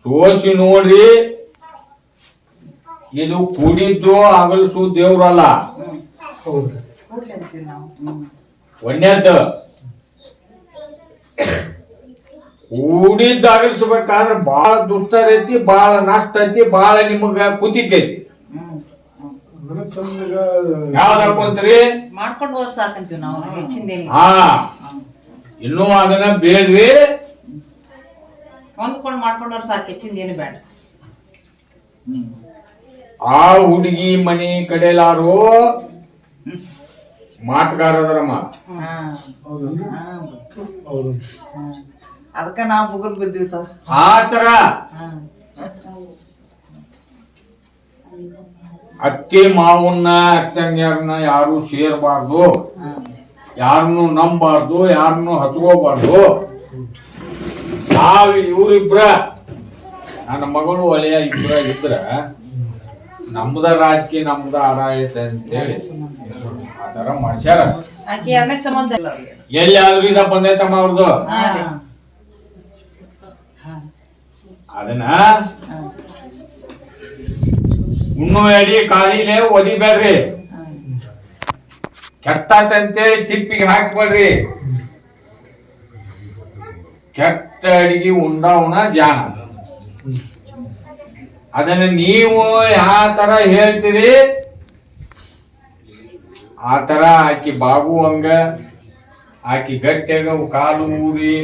ಸೋಸಿ ನೋಡ್ರಿ. ಇದು ಕುಡಿದ್ದು ಅಗಲ್ಸು ದೇವ್ರಲ್ಲ, ಹೌದ್ರಿ ಒಳ್ಳೆದ ಕೂಡಿದ್ದು ಅಗಲ್ಸ್ಬೇಕಾದ್ರೆ ಬಾಳ ದುಷ್ಟರ ಐತಿ, ಬಾಳ ನಷ್ಟ ಐತಿ, ಬಾಳ ನಿಮಗ ಕುತಿತೈತಿ. ಅಂದ್ರೆ ಚಂದಾಗ ಯಾವ್ದು ಹಾಕೊಂತೀರಿ? ಮಾಡ್ಕೊಂಡು ಹೋದ್ ಸಾಕಂತೀವಿ ನಾವು, ಹೆಚ್ಚಿಂದೇನಿ ಹಾ, ಇನ್ನೂ ಅದನ್ನ ಬೇಡ್ರಿ. ಹೊಂದ್ಕೊಂಡ್ ಮಾಡ್ಕೊಂಡವ್ರು ಸಾಕು, ಹೆಚ್ಚಿಂದೇನು ಬೇಡ. ಆ ಹುಡುಗಿ ಮನಿ ಕಡೆಲಾರು ಮಾಟಗಾರದರಮ್ಮ. ಹೌದಲ್ರಿ ಹೌದು ಅದಕ್ಕ ನಾವು ಮುಗುಲ್ ಬಿದ್ದಿವಿ. ಆ ತರ ಅತ್ತೆ ಮಾವನ್ನ ಅತ್ತಂಗ್ಯಾರನ್ನ ಯಾರು ಸೇರ್ಬಾರ್ದು, ಯಾರನ್ನು ನಂಬಾರ್ದು, ಯಾರನ್ನು ಹಚ್ಕೋಬಾರ್ದು. ಇವ್ರಿಬ್ರ ನನ್ನ ಮಗಳು ಒಲೆಯ ಇಬ್ರ ಇದ್ರ ನಮ್ದ ರಾಜಕೀಯ ನಮ್ದ ಆಡಳಿತ ಅಂತೇಳಿ ಆ ತರ ಮಾಡ್ಸ್ಯಾರ. ಆಕೆ ಎರಡನೇ ಸಂಬಂಧ ಎಲ್ಲಿ ಆದ್ರೂ ಇದ ಬಂದೈತಮ್ಮ ಅವ್ರದ್ದು. ಅದನ್ನ ಉಣ್ಣು ಎಡಿ ಕಾಲಿನೇ ಒದಿಬೇಡ್ರಿ, ಕೆಟ್ಟಾತಂತೇಳಿ ತಿಪ್ಪಿಗೆ ಹಾಕ್ಬೇಡ್ರಿ. ಕೆಟ್ಟ ಅಡಿಗೆ ಉಂಡವನ ಜಾಣ. ಅದನ್ನ ನೀವು ಯಾವ ತರ ಹೇಳ್ತೀರಿ ಆ ತರ ಆಕಿ ಬಾಗುವಂಗ, ಆಕಿ ಗಟ್ಟಿಯಾಗ ಕಾಲು ಊರಿ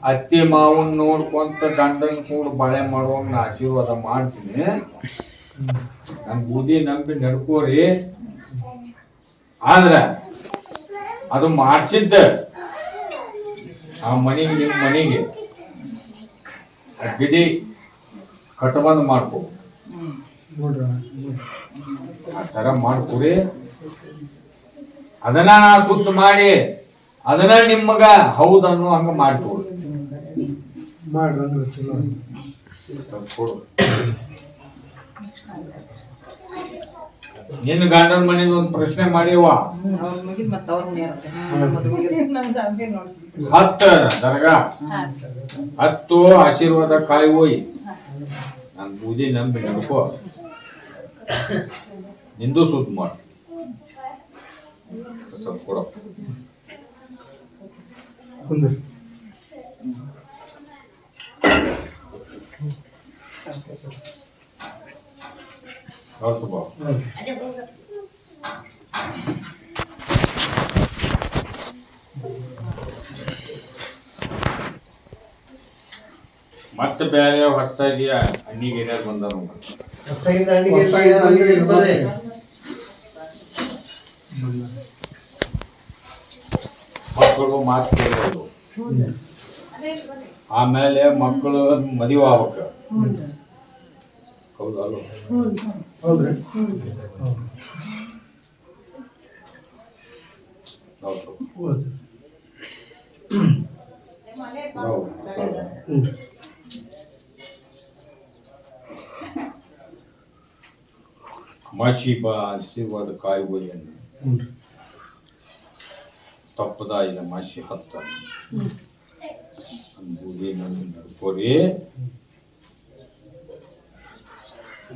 ಅತ್ತಿ ಮಾವನ್ ನೋಡ್ಕೊಂತ ಗಂಡನ್ ಕೂಡ ಬಾಳೆ ಮಾಡುವಂಗ ನಾ ಆಶೀರ್ವಾದ ಮಾಡ್ತೀನಿ. ನನ್ ಬುದ್ಧಿ ನಂಬಿ ನಡ್ಕೋರಿ. ಆದ್ರ ಅದು ಮಾಡ್ಸಿದ್ದ ಆ ಮನೆಗೆ, ನಿಮ್ಮ ಮನೆಗೆ ಬಿಡಿ ಕಟ್ಟಬಂದ್ ಮಾಡ್ಕೊ, ನೋಡ್ರಿ ಆ ತರ ಮಾಡ್ಕೊರಿ. ಅದನ್ನ ನಾ ಸುತ್ತ ಮಾಡಿ ಅದನ್ನ ನಿಮಗ ಹೌದನ್ನು ಹಂಗ ಮಾಡ್ಕೊಡಿ. ಮಾಡ್ರಿ ಅಂದ್ರೆ ಚಲೋ. ಕೊಡು. ನಿನ್ನ ಗಂಡನ ಮನೆಗೆ ಒಂದು ಪ್ರಶ್ನೆ ಮಾಡಿವ. ಅವ್ರ ಮುಗಿದ್ ಮತ್ತ ಅವ್ರ ಮನೆ ಇರುತ್ತೆ. ನಮ್ದು ಹಂಗೆ ನೋಡ್ತೀವಿ. 10 ದರ್ಗಾ 10 ಆಶೀರ್ವಾದ ಕಾಯಿ ಹೋಯ್. ನನ್ ಬೂದಿ ನಂಬಿ ನಡ್ಕೋ, ನಿಂದು ಸುದ್ದ ಮಾಡಿ ಸ್ವಲ್ಪ ಕೊಡ. ಕುಂದ್ರಿ ಹೌದು ಬಾ. ಮತ್ತೆ ಬೇರೆ ಹೊಸದಾಗಿ ಹಣ್ಣಿಗೆ ಏನಾರು ಬಂದಾರ ಹೊಸದಾಗಿಂದ ಅಡಿಗೆ ಬರ್ರಿ. ಮಕ್ಕಳು ಮಾತು ಕೇಳೋದು, ಆಮೇಲೆ ಮಕ್ಕಳು ಮದುವೆ ಆಗ್ಬೇಕು. ಹೌದಲ್ಲ? ಹೌದ್ರಿ ಹೌದು. ಹೌದು ಹೌದು. ಹ್ಞೂ ಮಾಸಿ ಬಾ ಆಶೀರ್ವಾದ ಕಾಯಿ ಹೋಯ್ಯನ್ನು ಹ್ಞೂ ತಪ್ಪದ ಇಲ್ಲ ಮಾಸಿ 10 ಬೂದಿ ನಂದು ನಡ್ಕೋರಿ.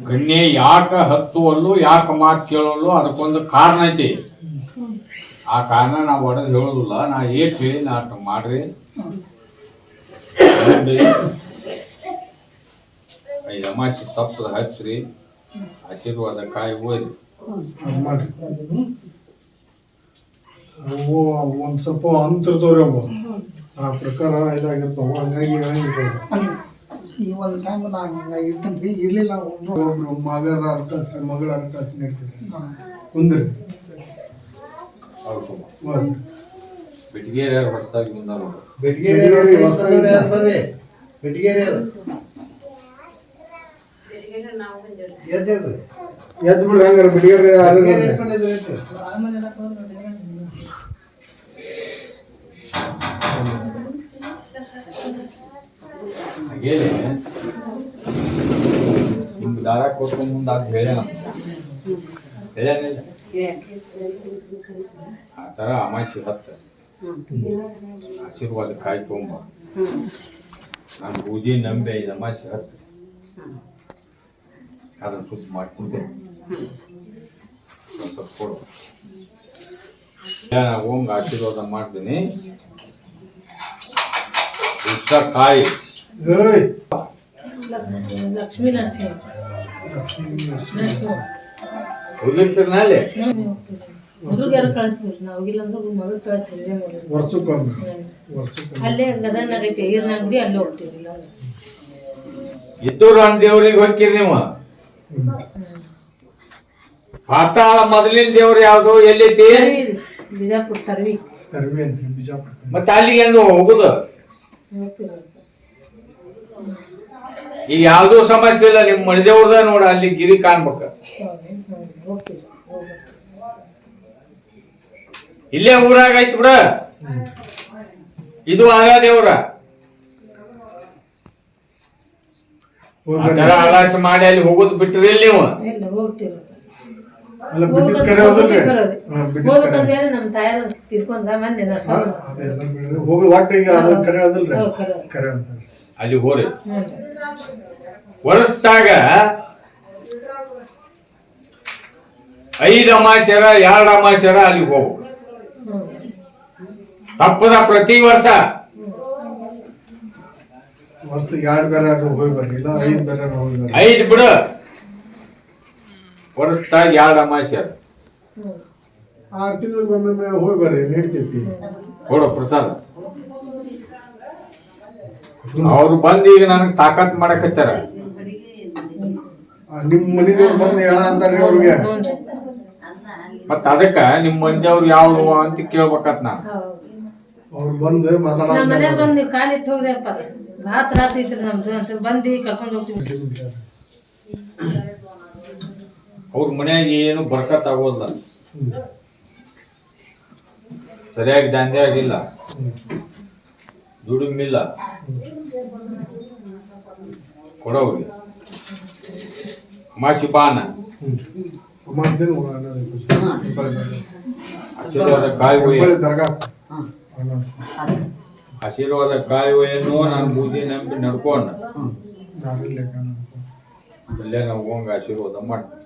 ಗಣ್ಯ ಯಾಕ ಹತ್ತುವಲ್ಲು, ಯಾಕ ಮಾತು ಕೇಳೋಲ್ಲು, ಅದಕ್ಕೊಂದು ಕಾರಣ ಐತಿ. ಆ ಕಾರಣ ನಾವು ಒಡೆದು ಹೇಳೋದಿಲ್ಲ. ನಾ ಏಟ್ ಹೇಳಿ ನಾ ಅಷ್ಟು ಮಾಡ್ರಿ. 5 ಅಮಾಸಿ ತಪ್ಪದ ಹಚ್ಚ್ರಿ, ಆಶೀರ್ವಾದ ಕಾಯಿ ಹೋಯ್ರಿ. ಅದು ಮಾಡ್ರಿ. ಅವು ಒಂದು ಸ್ವಲ್ಪ ಅಂತಿರ್ತಾವ್ರಿ ಅವು, ಆ ಪ್ರಕಾರ ಇದಾಗಿರ್ತಾವ. ಹಂಗಾಗಿ ಹೇಳಂಗಿರ್ತಾವ್ರಿ. ಈ ಒಂದು ಟೈಮ್ ನಾನು ಇರ್ತೇನೆ ರೀ, ಇರಲಿಲ್ಲ ಒಬ್ರು ಮಗಳ ಅರ್ಕಾಸಿ ಮಗಳ ಅರ್ಕಾಸಿ ನಡ್ತೀರಿ. ಕುಂದ್ರಿ ಬಿಟ್ಟಿಗೆ ಹೊಸದಾಗಿ ಬಂದಾರ ನೋಡ್ರಿ. ಬೆಟ್ಗೇರಿ ಯಾರು ಬರ್ರಿ, ಬೆಟ್ಗೇರಿ ಯಾರು ಎದ್ದೇಳ್ರಿ. ಎದ್ದು ಬಿಡ್ರಿ. ಹಂಗಾರ ಬಿಡಿಗಾರಿ ಬೆಟ್ಗೇರಿ ಎಸ್ಕೊಂಡಿದ್ರಿ ಐತೆ. ಹೇಳಿ ನಿಮ್ಗೆ ದಾರ ಕೊಟ್ಕೊಂಡು ಮುಂದೆ ಅದು ಹೇಳ್ಯಾನಿಲ್ಲ ಆ ಥರ ಅಮಾಸಿ ಹತ್ತು ಆಶೀರ್ವಾದ ಕಾಯಿ ತೊಗೊಂಬ ನಾನು ಪೂಜೆ ನಂಬೆ ಇದು ಅಮಾಸಿ ಹತ್ತು ಅದನ್ನು ಸುತ್ತ ಮಾಡ್ಕೊಂಡೆ ಸ್ವಲ್ಪ ಕೊಡು ಹೋಗಿ ಆಶೀರ್ವಾದ ಮಾಡ್ತೀನಿ ಕಾಯಿ ಏಯ್ ಲಕ್ಷ್ಮೀ ನರಸಿಂಹ ಹೋಗಿರ್ತೀರಿ ನಾಳೆ ಹುಡುಗಿಯರು ಕಳಿಸ್ತೀವಿ ನಾವು ಹೋಗಿಲ್ಲ ಅಂದ್ರೆ ಮಗು ಕಳಿಸ್ತೀವಿ ವರ್ಷಕ್ಕೊಂದು ಅಲ್ಲೇ ಗದಗ್ನಾಗ ಐತಿ ಈರ್ನ ಅಂಗಡಿ ಅಲ್ಲೇ ಹೋಗ್ತೀವಿ ನಾವು ಇದ್ದೂರು ಅಣ್ಣ ದೇವ್ರಿಗೆ ಹೋಗ್ತೀರಿ ನೀವು ಪಾತಾಳ ಮೊದಲಿನ ದೇವ್ರು ಯಾವ್ದು ಎಲ್ಲೈತಿ ಬಿಜಾಪುರ ತರ್ವಿ ತರ್ವಿ ಅಂತ ಬಿಜಾಪುರ ಮತ್ತೆ ಅಲ್ಲಿಗೆ ಎಂದು ಹೋಗುದು ಹೋಗ್ತೀವಿ ಈಗ ಯಾವ್ದೂ ಸಮಸ್ಯೆ ಇಲ್ಲ ನಿಮ್ ಮಣಿದೇವ್ರದ ನೋಡ ಅಲ್ಲಿ ಗಿರಿ ಕಾಣ್ಬೇಕ ಹೋಗ್ತೀವಿ ಇಲ್ಲೇ ಊರಾಗ ಐತಿ ಬಿಡ ಇದು ಆಗ ದೇವ್ರ ಆತರ ಆಲಾಸ ಮಾಡಿ ಅಲ್ಲಿ ಹೋಗೋದು ಬಿಟ್ರಿ ನೀವು ಇಲ್ಲ ಹೋಗ್ತೀವಿ ಅಲ್ಲ ಬಿಟ್ಟಿದ್ ಕರೆ ಹೋದಲ್ರಿ ಹೋಗ್ಬೇಕಂದ್ರೆ ನಮ್ಮ ತಾಯಾರ ತಿರ್ಕೊಂಡ್ರ ಮೊನ್ನೆ ನರ್ಸಮ್ಮ ಅದೆಲ್ಲ ಬಿಡ್ರಿ ಹೋಗಿ ಒಟ್ಟು ಈಗ ಅದು ಕರೆ ಹೋದಲ್ರಿ ಕರೆ ಅಂತ ಅಲ್ಲಿ ಹೋರಿ ವರ್ಷದಾಗ 5 ಅಮಾಸ್ಯರ 2 ಅಮಾಸ್ಯರ ಅಲ್ಲಿ ಹೋಗ್ಬೇಕು ತಪ್ಪದ ಪ್ರತಿ ವರ್ಷ ವರ್ಷಕ್ಕೆ 2 ಬೇರೆ ಹೋಗಿ ಬರ್ರಿ ಇಲ್ಲ 5 ಬೇರೆ ಹೋಗಿ ಬರ್ರಿ 5 ಬಿಡು ವರ್ಷದಾಗ 2 ಅಮಾಸ್ಯರ 6 ತಿಂಗಳಿಗೊಮ್ಮೆ ಹೋಗಿ ಬರ್ರಿ ನಡೀತೈತಿ ಕೊಡು ಪ್ರಸಾದ ಅವ್ರು ಬಂದು ಈಗ ನನಗೆ ತಾಕತ್ ಮಾಡಕತ್ತಾರ ನಿಮ್ ಮನಿದವ್ರು ಬಂದು ಹೇಳ ಅಂತಾರ್ರಿ ಅವ್ರಿಗೆ ಮತ್ತ ಅದಕ್ಕ ನಿಮ್ ಮಂದಿಯವ್ರು ಯಾವ ಅಂತ ಕೇಳ್ಬೇಕತ್ ನಾನು ಅವ್ರು ಬಂದು ನಮ್ಮ ಮನ್ಯಾಗ ಬಂದು ನೀವು ಕಾಲಿಟ್ಟು ಹೋಗ್ರಿಯಪ್ಪ ಭಾಳ ತ್ರಾಸ ಐತ್ರಿ ನಮ್ದು ಅಂತ ಬಂದು ಕರ್ಕೊಂಡು ಹೋಗ್ತೀವಿ ಅವ್ರ ಮನ್ಯಾಗ ಏನು ಬರ್ಕತ್ ಆಗೋಲ್ಲ ಸರಿಯಾಗಿ ದಂಧೆ ಆಗಿಲ್ಲ ದುಡಿಮಿಲ್ಲ ಕೊಡವ್ರಿ ಅಮಾಸಿ ಬಾನ ಆಶೀರ್ವಾದ ಕಾಯಿ ಆಶೀರ್ವಾದ ಕಾಯಿ ಒಯ್ಯನ್ನು ನಾನು ಬೂದಿ ನಂಬಿ ನಡ್ಕೊಂಡ ಅಲ್ಲೇ ನಾವು ಹೋಗಿ ಆಶೀರ್ವಾದ ಮಾಡ್ತೀವಿ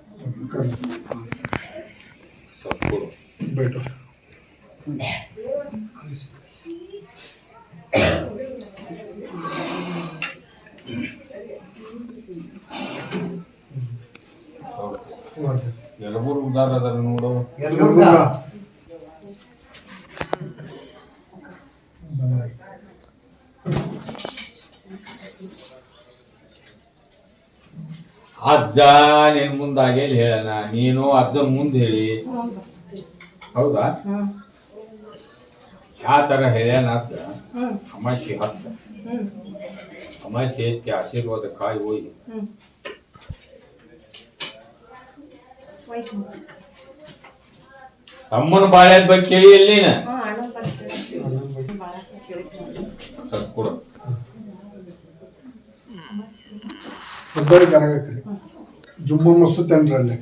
ಸ್ವಲ್ಪ ಕೊಡು ಎಲ್ಲರೂ ಉದಾರ ಅದಾರ ನೋಡು ಅಜ್ಜ ನಿನ್ ಮುಂದಾಗೆ ಹೇಳಣ ನೀನು ಅಜ್ಜನ ಮುಂದೆ ಹೇಳಿ ಹೌದಾ ಯಾವ ತರ ಹೇಳ್ಯಾನ ಅಜ್ಜ ಅಮಾಸಿ ಹತ್ತ ಅಮಾಸಿ ಐತಿ ಆಶೀರ್ವಾದ ಕಾಯಿ ಹೋಗಿ ತಮ್ಮನ ಬಾಳೆ ಬಗ್ಗೆ ಕೇಳಿ ಎಲ್ಲಿ ಸ್ವಲ್ಪ ಕೊಡು ಜುಮ್ಮಮ್ಮ ಸುತ್ತೇನ್ರಲ್ಲಿ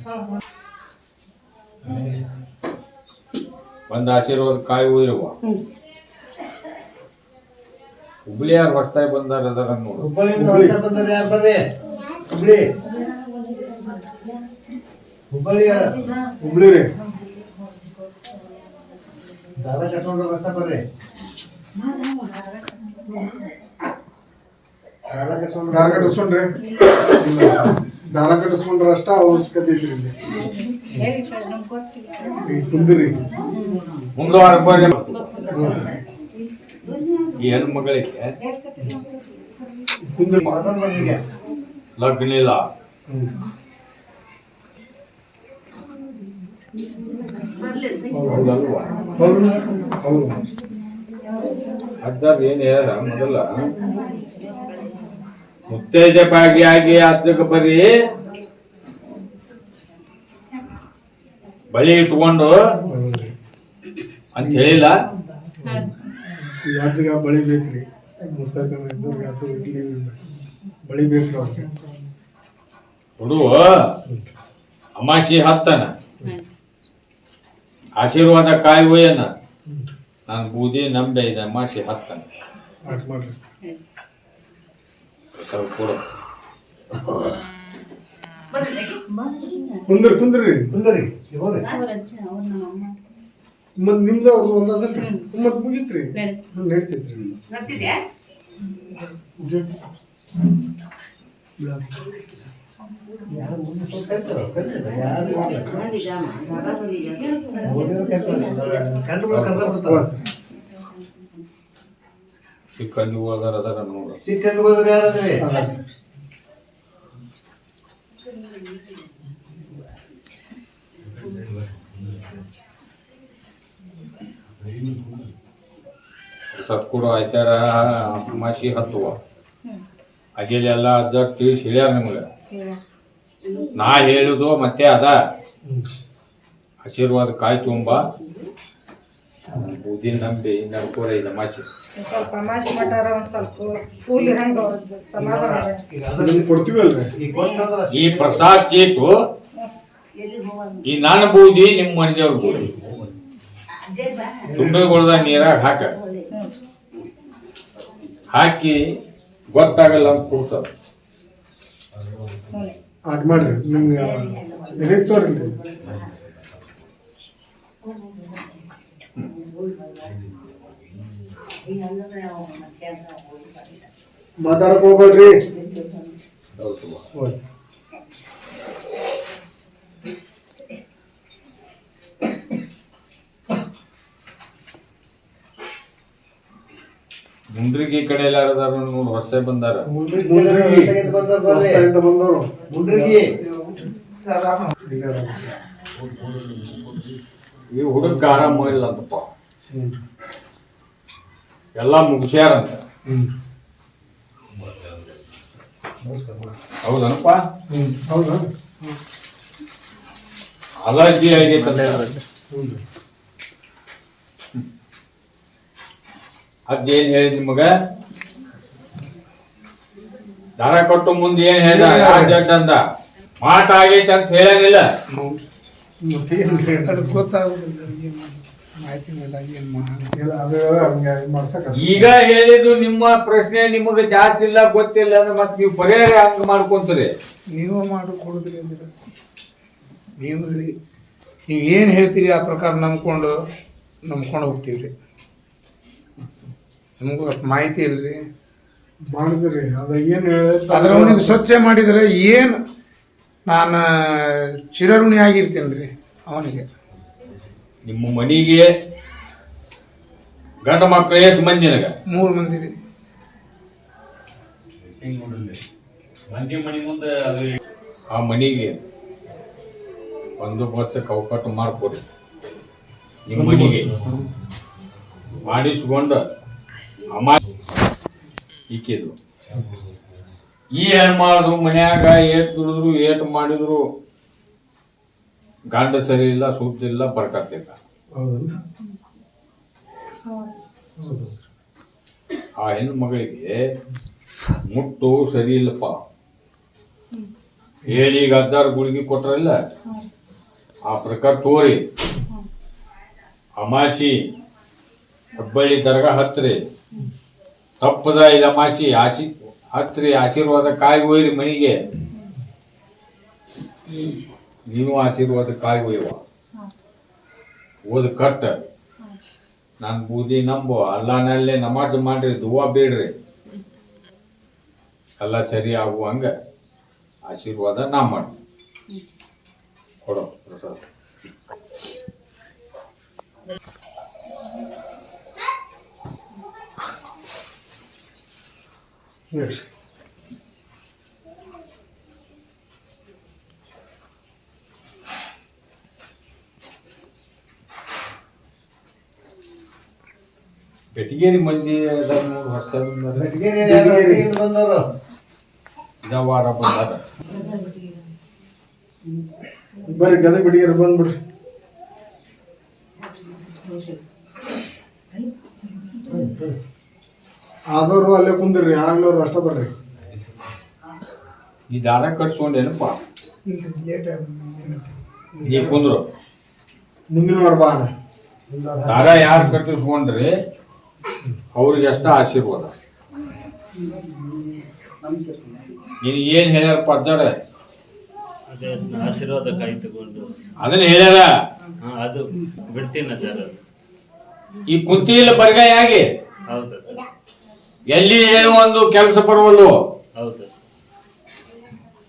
ಒಂದ್ ಆಶೀರ್ವಾದ ಕಾಯಿ ಹೋಗಿರುವ ಹುಬ್ಳಿಯಾರ ಹೊಸ್ತಾಗಿ ಬಂದಾರ ಅದರ ನೋಡು ಹುಬ್ಬಳ್ಳಿಯಿಂದ ಬಂದಾರ ಯಾರು ಬರ್ರಿ ಹುಬ್ಬಳ್ಳಿ ಹುಬ್ಳಿ ರೀ ದಾರ ಕಟ್ಕೊಂಡ್ರೆ ಹೊಸ ಬರ್ರಿ ದಾರ ಕಟ್ಟಿಸ್ಕೊಂಡ್ರಿ ದಾರ ಕಟ್ಟಿಸ್ಕೊಂಡ್ರೆ ಅಷ್ಟ ಅವಶ್ಯಕತೆ ಐತ್ರಿ ಇಲ್ಲಿ ಕುಂದ್ರಿ ಮುಂದವಾರ ಬರ್ರಿ ಈ ಹೆಣ್ಣು ಮಗಳಿಗೆ ಕುಂದ್ರಿ ಲಗ್ನ ಇಲ್ಲ ಹೌದಲ್ವಾ ಹೌದು ಅಜ್ಜಾರ್ ಏನ್ ಹೇಳ್ಯಾರ ಮೊದಲ ಮುತ್ತೈದೆ ಭಾಗಿಯಾಗಿ ಅಜ್ಜಕ್ಕೆ ಬರ್ರಿ ಬಳಿ ಇಟ್ಕೊಂಡು ಅಂತ ಹೇಳಿಲ್ಲ ಈ ಅಜ್ಜಗ ಬಳಿ ಬೇಕ್ರಿ ಮುತ್ತೈದನ ಇದ್ದವ್ರಿಗೆ ಅದು ಇರ್ಲಿ ಬಳಿ ಬೇಕ್ರಿ ಅವ್ರಿಗೆ. ಹುಡು ಅಮಾಸಿ ಹತ್ತನ ಆಶೀರ್ವಾದ ಕಾಯಿ ಒಯ್ಯನ ನಾನು ಬೂದಿ ನಂಬೆ ಇದೆ ಅಮಾಸಿ ಹತ್ತನ ಆಟ ಮಾಡ್ರಿ. ಸ್ವಲ್ಪ ಕೊಡು. ಕುಂದ್ರಿ ಕುಂದ್ರಿ ಕುಂದರಿ ಹೋಗ್ರಿ. ಮತ್ ನಿಮ್ದು ಅವ್ರದ್ದು ಒಂದದಲ್ರಿ ಮತ್ ಮುಗಿತ್ರಿ ನಡೀತೈತ್ರಿ. ಯಾರು ಮುಂದೆ ಸ್ವಲ್ಪ ಕರಿತಾರೋ? ಕರೀತಾರೆ. ಯಾರು ಹೋಗಿರೋ ಕರೀತಾರೆ. ಕಂಡು ಬಿಡ್ತಾರೆ, ಬರ್ತಾರೆ. ಚಿಕ್ಕಂದು ಅದಾರ ನೋಡು. ಚಿಕ್ಕಂದು ಹೋದ್ರೆ ಯಾರಾದ್ರಿ? ಸತ್ಕೂಡು ಆಯ್ತಾರ ಅಮಾಸಿ ಹತ್ತುವ ಅಗೆಲೆಲ್ಲ ಅಜ್ಜ ತಿಳಿಸಿ ಹೇಳ್ಯಾರ ನಿಮ್ಗೆ. ನಾ ಹೇಳುದು ಮತ್ತೆ ಅದ ಆಶೀರ್ವಾದ ಕಾಯಿ ತುಂಬ ಬೂದಿ ನಂಬಿ ನಡ್ಕೋರ ಇದೆ ಅಮಾಸಿ. ಸ್ವಲ್ಪ ಅಮಾಸಿ ಮಟಾರ ಒಂದ್ ಸ್ವಲ್ಪ ಕೂಲಿ ಹಂಗ ಸಮಾಧಾನ ಈಗ ಅದನ್ನ ಕೊಡ್ತೀವಲ್ರಿ. ಈ ಕೊಟ್ಟಂದ್ರೆ ಈ ಪ್ರಸಾದ್ ಚೀಟು ಈ ನನ್ನ ಬೂದಿ ನಿಮ್ಮ ಮನೆದೇವ್ರ ಬೂದಿ ತುಂಬಿಗೊಳ್ದ ನೀರಾಗ ಹಾಕಿ ಗೊತ್ತಾಗಲ್ಲ ಅಂತ ಕೂಡ್ಸೋದು. ಆಟ ಮಾಡ್ರಿ. ನಿಮ್ಗೆ ಎಲೆಕ್ ತೋರಿ ಮಾತಾಡಕ್ ಹೋಗ್ಬೇಡ್ರಿ. ಹೋಯ್ತು. ಮುಂದ್ರಿಗೆ ಈ ಕಡೆ ಎಲ್ಲಾರ ನೋಡಿ ಹೊಸ ಬಂದಾರ. ಹೊಸ್ತಾಗಿಂದ ಬಂದವರು ಮುಂಡ್ರಿಗೆ ಈ ಹುಡುಗ ಆರಾಮ ಇಲ್ಲ ಅಂತಪ್ಪ, ಎಲ್ಲಾ ಮುಗಿಸ್ಯಾರಂತ. ಹೌದನಪ್ಪ? ಹೌದಾ? ಅಲರ್ಜಿ ಆಗೈತಂತ. ಅಜ್ಜ ಏನ್ ಹೇಳಿದ್ ನಿಮಗ? ದಾರ ಕೊಟ್ಟು ಮುಂದೆ ಏನ್ ಹೇಳ್ದ? ಜಡ್ ಅಂದ ಮಾಟ ಆಗೈತೆ ಅಂತ ಹೇಳಂಗಿಲ್ಲ. ಈಗ ಹೇಳಿದ್ದು ನಿಮ್ಮ ಪ್ರಶ್ನೆ ನಿಮಗ ಜಾಸ್ತಿ ಇಲ್ಲ ಗೊತ್ತಿಲ್ಲ ಅಂದ್ರೆ ಮತ್ ನೀವು ಪರಿಹಾರ ಹಂಗ ಮಾಡ್ಕೊಂತೀರಿ. ನೀವು ಮಾಡಿಕೊಡುದ್ರಿ ಅಂದ್ರೆ ನೀವು ಏನು ಹೇಳ್ತೀರಿ ಆ ಪ್ರಕಾರ ನಂಬ್ಕೊಂಡು ಹೋಗ್ತೀವ್ರಿ. ನಮಗೂ ಅಷ್ಟು ಮಾಹಿತಿ ಇಲ್ರಿ. ಮಾಡಿದ್ರಿ ಅದ ಏನು ಅದ್ರ ಅವನಿಗೆ ಸ್ವಚ್ಛ ಮಾಡಿದ್ರೆ ಏನು ನಾನು ಚಿರಋಣಿ ಆಗಿರ್ತೀನಿ ರೀ ಅವನಿಗೆ. ನಿಮ್ಮ ಮನಿಗೆ ಗಂಡ ಮಕ್ಕಳು ಎಷ್ಟು ಮಂದಿ? ನನಗ 3 ಮಂದಿ ರೀ. ಆ ಮನಿಗೆ ಬಂದೋಬಸ್ತ್ ಕೌಕಟ್ಟು ಮಾಡ್ಕೊಡಿ. ನಿಮ್ಮ ಮನಿಗೆ ಮಾಡಿಸ್ಕೊಂಡು ಅಮ್ಮ ಇಕ್ಕಿದ್ರು. ಈ ಹೆಣ್ಮಾಡು ಮನ್ಯಾಗ ಏಟ್ ದುಡಿದ್ರು ಏಟ್ ಮಾಡಿದ್ರು ಗಂಡ ಸರಿ ಇಲ್ಲ, ಸುದ್ದಿಲ್ಲ, ಬರ್ಕತ್ತಿಲ್ಲ. ಆ ಹೆಣ್ಣು ಮಗಳಿಗೆ ಮುಟ್ಟು ಸರಿ ಇಲ್ಲಪ್ಪ ಹೇಳಿ ಈಗ 16 ಗುಳಿಗೆ ಕೊಟ್ರಲ್ಲ ಆ ಪ್ರಕಾರ ತೋರಿ. ಅಮಾಸಿ ಹೆಬ್ಬಳ್ಳಿ ದರ್ಗಾ ಹತ್ರಿ, ತಪ್ಪದ ಇದು ಅಮಾಸಿ ಹತ್ರಿ, ಆಶೀರ್ವಾದ ಕಾಯಿ ಒಯ್ರಿ ಮನಿಗೆ. ನೀವು ಆಶೀರ್ವಾದ ಕಾಯಿ ಒಯ್ಯುವ ಓದ್ ಕಟ್ಟ ನಾನು ಬೂದಿ ನಂಬು ಅಲ್ಲಾನಲ್ಲೇ ನಮಾಜ್ ಮಾಡ್ರಿ, ದುವಾ ಬೇಡ್ರಿ, ಎಲ್ಲ ಸರಿ ಆಗುವಂಗ ಆಶೀರ್ವಾದ ನಾ ಮಾಡಿ ಕೊಡೋ ಪ್ರಸಾದ. ಬೆಟಗೇರಿ ಮಂದಿ ವಾರ ಬಂದಾರ. ಬರ್ರಿ ಗದಗ ಬಿಡಿಗಾರ ಬಂದ್ಬಿಡ್ರಿ. ಆದವ್ರು ಅಲ್ಲೇ ಕುಂದಿರ್ರಿ, ಆಗ್ಲವ್ರು ಅಷ್ಟ ಬರ್ರಿ. ಈ ದಾರ ಕಟ್ಸ್ಕೊಂಡೇನಪ್ಪ ನೀ ಕುಂದ್ರು ಮುಂದಿನ ವಾರ ಬಾ ಅಣ್ಣ. ದಾರ ಯಾರು ಕಟ್ಟಿಸ್ಕೊಂಡ್ರಿ ಅವ್ರಿಗೆ ಅಷ್ಟ ಆಶೀರ್ವಾದ. ನೀನು ಏನ್ ಹೇಳ್ಯಾರಪ್ಪ ಅಜ್ಜಾರ? ಅದೇ ಆಶೀರ್ವಾದ ಕಾಯಿ ತಗೊಂಡು ಅದನ್ನ ಹೇಳ್ಯಾರ. ಅದು ಬಿಡ್ತೀನಿ ಸರ್. ಈ ಕುಂತಿ ಇಲ್ಲ ಬರಗಾಯಿ ಆಗಿ ಹೌದು ಎಲ್ಲಿ ಏನೋ ಒಂದು ಕೆಲಸ ಬರುವಲ್ಲು. ಹೌದು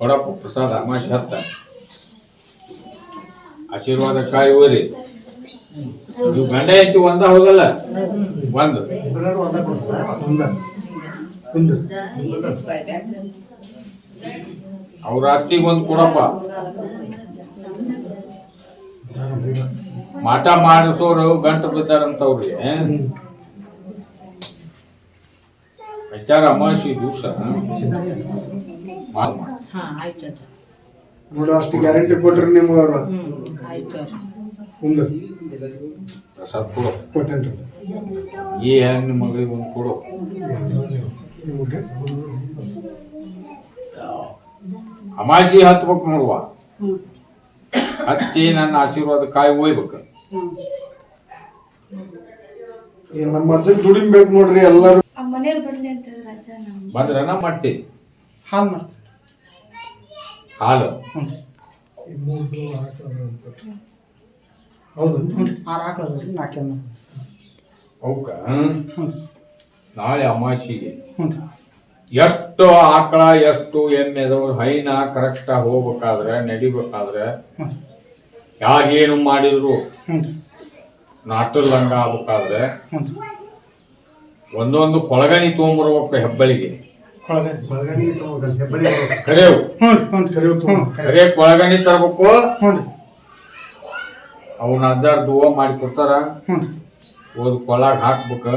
ಕೊಡಪ್ಪ ಪ್ರಸಾದ ಅಮಾಶಿ ಹತ್ತ ಆಶೀರ್ವಾದ ಕಾಯಿ ಹೋರಿ. ಇದು ಗಂಡ ಐತಿ ಒಂದ ಹೋಗಲ್ಲ ಒಂದು ಅವ್ರ ಅತ್ತಿಗೆ ಒಂದು ಕೊಡಪ್ಪ. ಮಾಟ ಮಾಡಿಸೋರು ಗಂಟು ಬಿದ್ದಾರಂತವ್ರಿಗೆ ಹಚ್ಚಾರ ಅಮಾವಾಸ್ಯೆ ದಿವಸ ನೋಡು ಅಷ್ಟು ಗ್ಯಾರಂಟಿ ಕೊಟ್ರಿ ನಿಮ್ಗೆ ಅವ್ರು ಮುಂದೆ ಪ್ರಸಾದ ಕೊಡು. ಕೊಟ್ಟೇನ್ರಿ ಈ ಹೆಣ್ಣು ಮಗಳಿಗೆ ಒಂದು ಕೊಡು. ಅಮಾಸಿ ಹತ್ಬೇಕು ನೋಡುವ. ಹತ್ತಿ ನನ್ನ ಆಶೀರ್ವಾದ ಕಾಯಿ ಒಯ್ಬೇಕು. ನಮ್ಮ ಅಜ್ಜಗ್ ದುಡಿಬೇಕು ನೋಡ್ರಿ ಎಲ್ಲರೂ. ಬಂದ್ರನ ಮಾಡ್ತೀವಿ ಹಾಲು ಮಾಡ್ತೀವಿ. ಹಾಲು ಹೌದು 6 ಆಕಳದ್ರಿ 4 ಎಮ್ಮೆ. ಅವಕ್ಕ ನಾಳೆ ಅಮಾಸಿಗೆ ಹ್ಞೂ ಎಷ್ಟು ಆಕಳ ಎಷ್ಟು ಎಮ್ಮೆದವ್ರು ಹೈನ ಕರೆಕ್ಟ್ ಹೋಗ್ಬೇಕಾದ್ರೆ ನಡಿಬೇಕಾದ್ರೆ ಯಾಗೇನು ಮಾಡಿದ್ರು ನಾಟಲ್ಲಂಗ ಆಗ್ಬೇಕಾದ್ರೆ ಒಂದೊಂದು ಕೊಳಗಣಿ ತೊಗೊಂಬರ್ಬೇಕು ಹೆಬ್ಬಳಿಗೆ. ಕರೆವು ಕರೆ ಕೊಳಗಣಿ ತರ್ಬೇಕು. ಅವನ ಅಜ್ಜಾರ್ ದುವ ಮಾಡಿ ಕೊಡ್ತಾರ. ಓದ್ ಕೊಳಗ ಹಾಕ್ಬೇಕು.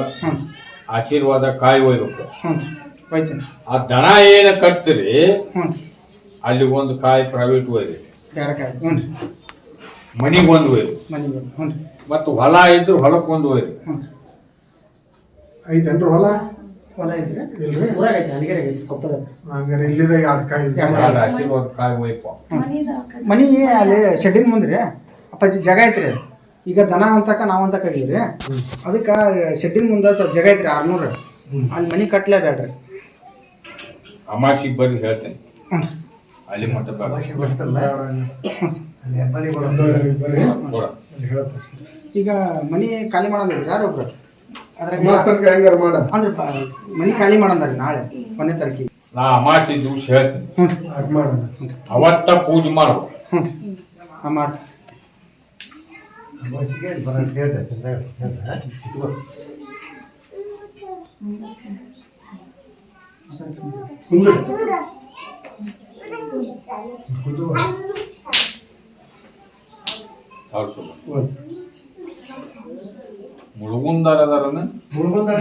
ಆಶೀರ್ವಾದ ಕಾಯಿ ಒಯ್ಬೇಕು. ಆ ದನ ಏನ ಕಟ್ತೀರಿ ಅಲ್ಲಿ ಒಂದು ಕಾಯಿ ಪ್ರೈವೇಟ್ ಒಯ್ರಿ, ಮನಿಗೆ ಒಂದು ಒಯ್ರಿ, ಮತ್ತು ಹೊಲ ಇದ್ರು ಹೊಲಕ್ಕೆ ಒಂದು ಒಯ್ರಿ. ಐತೇನ್ರಿ ಹೊಲ? ಹೊಲ ಇದ್ರೆ ಇಲ್ರಿ ಕೊಪ್ಪದ ಹಂಗಾರೆ ಇಲ್ಲಿದೆ 2 ಕಾಯಿ. ಆಶೀರ್ವಾದ ಕಾಯಿ ಒಯ್ಪ. ಮನಿ ಅಲ್ಲಿ ಶೆಡ್ಡಿನ ಮುಂದ್ರಿ ಅಪ್ಪಾಜಿ ಜಾಗ ಐತ್ರಿ. ಈಗ ದನ ಅಂತಕ ನಾವಂತಕ ಇದೀರಿ. ಅದಕ್ಕೆ ಶೆಡ್ಡಿನ ಮುಂದೆ ಸ್ವಲ್ಪ ಜಾಗ ಐತ್ರಿ 600. ಅಲ್ಲಿ ಮನಿ ಕಟ್ಲೇಬೇಡ್ರಿ. ಅಮಾಸಿಗೆ ಬರ್ರಿ ಹೇಳ್ತೇನೆ. ಅಲ್ಲಿ ಮಟ್ಟ ಈಗ ಮನಿ ಖಾಲಿ ಮಾಡೋದಿದ್ರಿ ಯಾರೊಬ್ರು ಅದ್ರಾಗ ಹೆಂಗಾರ ಮಾಡ ಅಂದ್ರೆ ಮನಿ ಖಾಲಿ ಮಾಡಂದ್ರಿ ನಾಳೆ 1ನೇ ತಾರೀಕಿಗೆ. ನಾ ಅಮಾಸಿ ದಿವ್ಸ ಹೇಳ್ತೇನೆ. ಮಾಡೋಣ. ಅವತ್ತ ಪೂಜೆ ಮಾಡ್ಬೇಕು. ಮಾಡ್ತೀನಿ. ಮುಳುಗುಂದಾರ ಅದಾರನ ಮುಳುಗುಂದಾರ